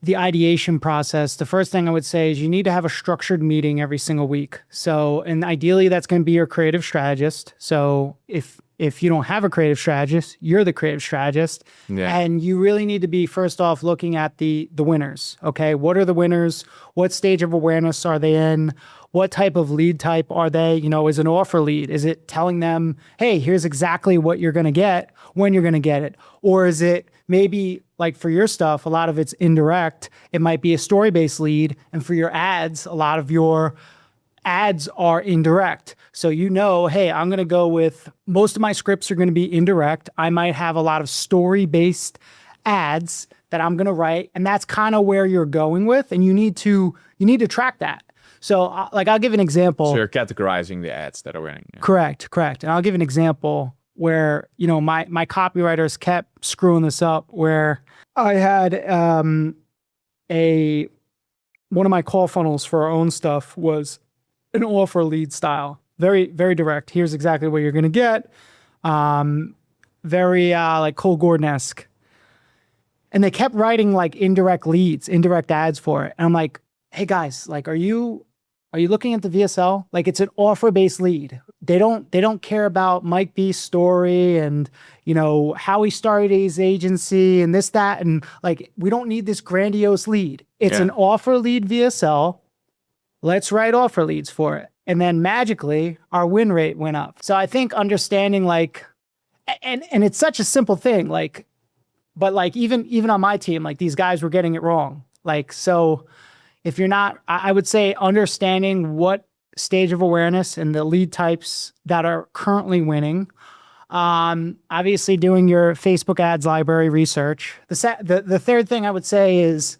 ideation process, the first thing I would say is you need to have a structured meeting every single week. So, and ideally that's going to be your creative strategist. So if you don't have a creative strategist, you're the creative strategist. Yeah. And you really need to be, first off, looking at the winners. Okay, what are the winners? What stage of awareness are they in? What type of lead type are they? Is an offer lead? Is it telling them, hey, here's exactly what you're going to get when you're going to get it? Or is it maybe like for your stuff, a lot of it's indirect. It might be a story-based lead. And for your ads, a lot of your ads are indirect. So hey, I'm going to go with, most of my scripts are going to be indirect. I might have a lot of story-based ads that I'm going to write. And that's kind of where you're going with. And you need to track that. So I'll give an example. So you're categorizing the ads that are winning. Yeah. Correct. And I'll give an example where, my copywriters kept screwing this up, where I had one of my call funnels for our own stuff was an offer lead style. Very, very direct. Here's exactly what you're going to get. Very like Cole Gordon-esque. And they kept writing like indirect leads, indirect ads for it. And I'm like, hey guys, like, are you looking at the VSL? Like, it's an offer-based lead. They don't care about Mike B's story and, how he started his agency and this, that. And like, we don't need this grandiose lead. It's an offer lead VSL. Let's write offer leads for it. And then magically our win rate went up. So I think understanding like, and it's such a simple thing, like, but like even on my team, like these guys were getting it wrong. Like, so if you're not, I would say understanding what stage of awareness and the lead types that are currently winning. Obviously doing your Facebook ads library research. The third thing I would say is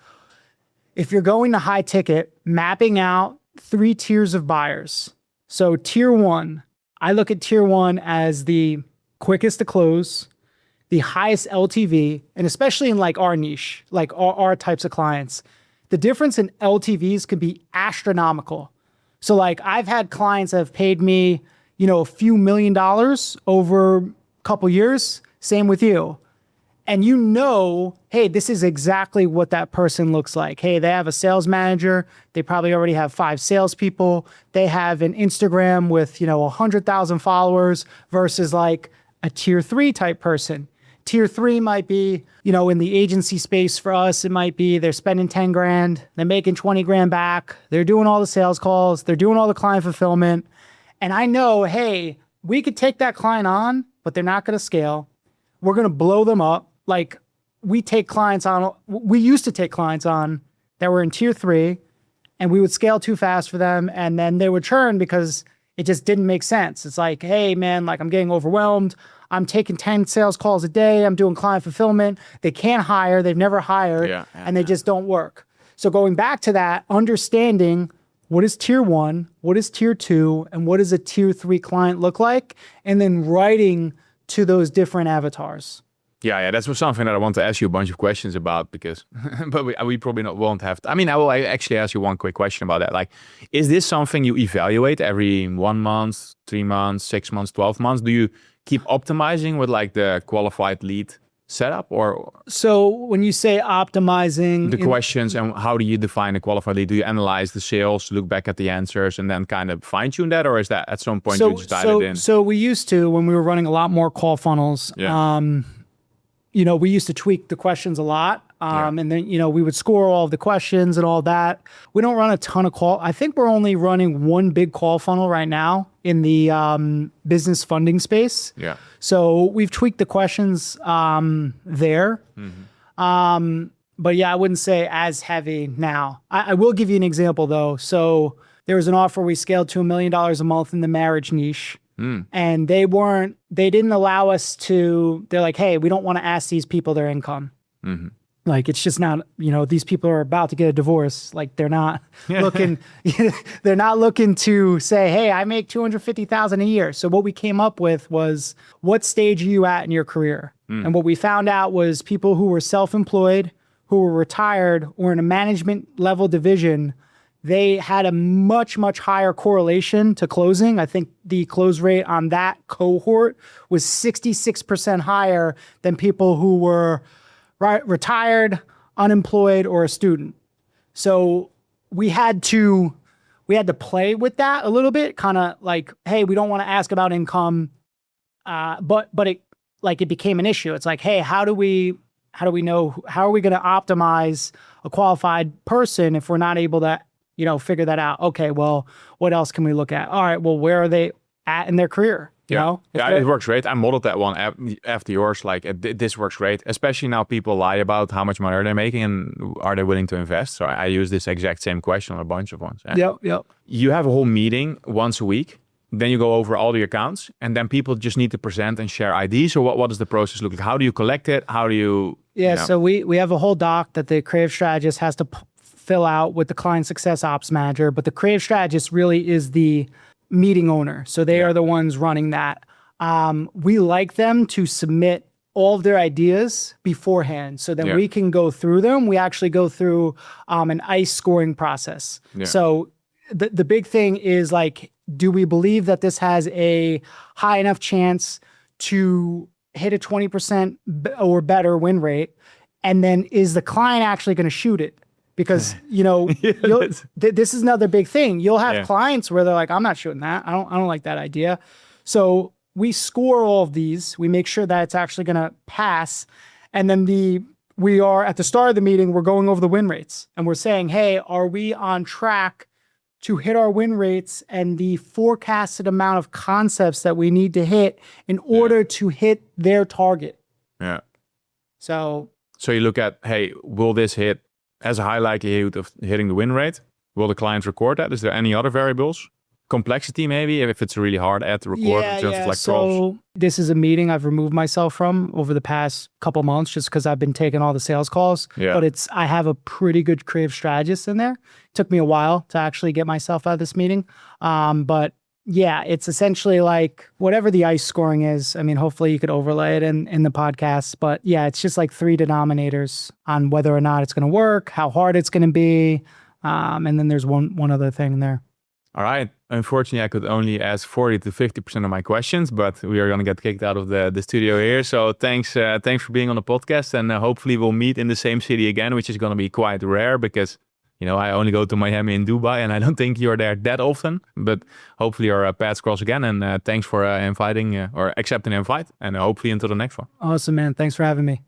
if you're going to high ticket, mapping out 3 tiers of buyers. So tier 1, I look at tier 1 as the quickest to close, the highest LTV, and especially in like our niche, like our types of clients, the difference in LTVs could be astronomical. So like I've had clients that have paid me, a few $1 million over a couple years. Same with you. And you know, hey, this is exactly what that person looks like. Hey, they have a sales manager. They probably already have 5 salespeople. They have an Instagram with, 100,000 followers versus like a tier 3 type person. Tier 3 might be, in the agency space for us, it might be they're spending 10 grand, they're making 20 grand back. They're doing all the sales calls. They're doing all the client fulfillment. And I know, hey, we could take that client on, but they're not going to scale. We're going to blow them up. Like we used to take clients on that were in tier 3 and we would scale too fast for them. And then they would churn because it just didn't make sense. It's like, hey man, like I'm getting overwhelmed. I'm taking 10 sales calls a day. I'm doing client fulfillment. They can't hire. They've never hired and they just don't work. So going back to that, understanding what is tier 1, what is tier 2, and what does a tier 3 client look like? And then writing to those different avatars. Yeah, that's something that I want to ask you a bunch of questions about because, but we probably won't have. I mean, I will actually ask you one quick question about that. Like, is this something you evaluate every 1 month, 3 months, 6 months, 12 months? Do you keep optimizing with like the qualified lead setup or? So when you say optimizing the questions and how do you define a qualified lead? Do you analyze the sales, look back at the answers and then kind of fine tune that? Or is that at some point you just dive it in? So we used to, when we were running a lot more call funnels, we used to tweak the questions a lot. And then, we would score all of the questions and all that. We don't run a ton of call. I think we're only running one big call funnel right now in the business funding space. Yeah. So we've tweaked the questions there. But yeah, I wouldn't say as heavy now. I will give you an example though. So there was an offer we scaled to $1 million a month in the marriage niche. And they didn't allow us to, they're like, hey, we don't want to ask these people their income. Like, it's just not, these people are about to get a divorce. Like they're not looking, they're not looking to say, hey, I make $250,000 a year. So what we came up with was, what stage are you at in your career? And what we found out was people who were self-employed, who were retired or in a management level division, they had a much, much higher correlation to closing. I think the close rate on that cohort was 66% higher than people who were retired, unemployed, or a student. So we had to play with that a little bit, kind of like, hey, we don't want to ask about income, but it became an issue. It's like, hey, how are we going to optimize a qualified person if we're not able to figure that out? Okay, well, what else can we look at? All right, well, where are they at in their career? Yeah, it works great. I modeled that one after yours. Like, this works great, especially now people lie about how much money they're making and are they willing to invest. So I use this exact same question on a bunch of ones. Yep. You have a whole meeting once a week. Then you go over all the accounts and then people just need to present and share IDs. So what does the process look like? How do you collect it? How do you... So we have a whole doc that the creative strategist has to fill out with the client success ops manager, but the creative strategist really is the meeting owner. So they are the ones running that. We like them to submit all of their ideas beforehand so that we can go through them. We actually go through an ICE scoring process. So the big thing is like, do we believe that this has a high enough chance to hit a 20% or better win rate? And then is the client actually going to shoot it? Because, this is another big thing. You'll have clients where they're like, I'm not shooting that. I don't like that idea. So we score all of these. We make sure that it's actually going to pass. And then we are at the start of the meeting, we're going over the win rates and we're saying, hey, are we on track to hit our win rates and the forecasted amount of concepts that we need to hit in order to hit their target? Yeah. So you look at, hey, will this hit as a high likelihood of hitting the win rate? Will the client record that? Is there any other variables? Complexity, maybe, if it's a really hard ad to record in terms of like so this is a meeting I've removed myself from over the past couple months just because I've been taking all the sales calls. But I have a pretty good creative strategist in there. It took me a while to actually get myself out of this meeting. But yeah, it's essentially like whatever the ICE scoring is. I mean, hopefully you could overlay it in the podcast. But yeah, it's just like 3 denominators on whether or not it's going to work, how hard it's going to be. And then there's one other thing in there. All right. Unfortunately, I could only ask 40 to 50% of my questions, but we are going to get kicked out of the studio here. So thanks for being on the podcast, and hopefully we'll meet in the same city again, which is going to be quite rare because, I only go to Miami and Dubai, and I don't think you're there that often, but hopefully our paths cross again. And thanks for inviting or accepting the invite, and hopefully until the next one. Awesome, man. Thanks for having me.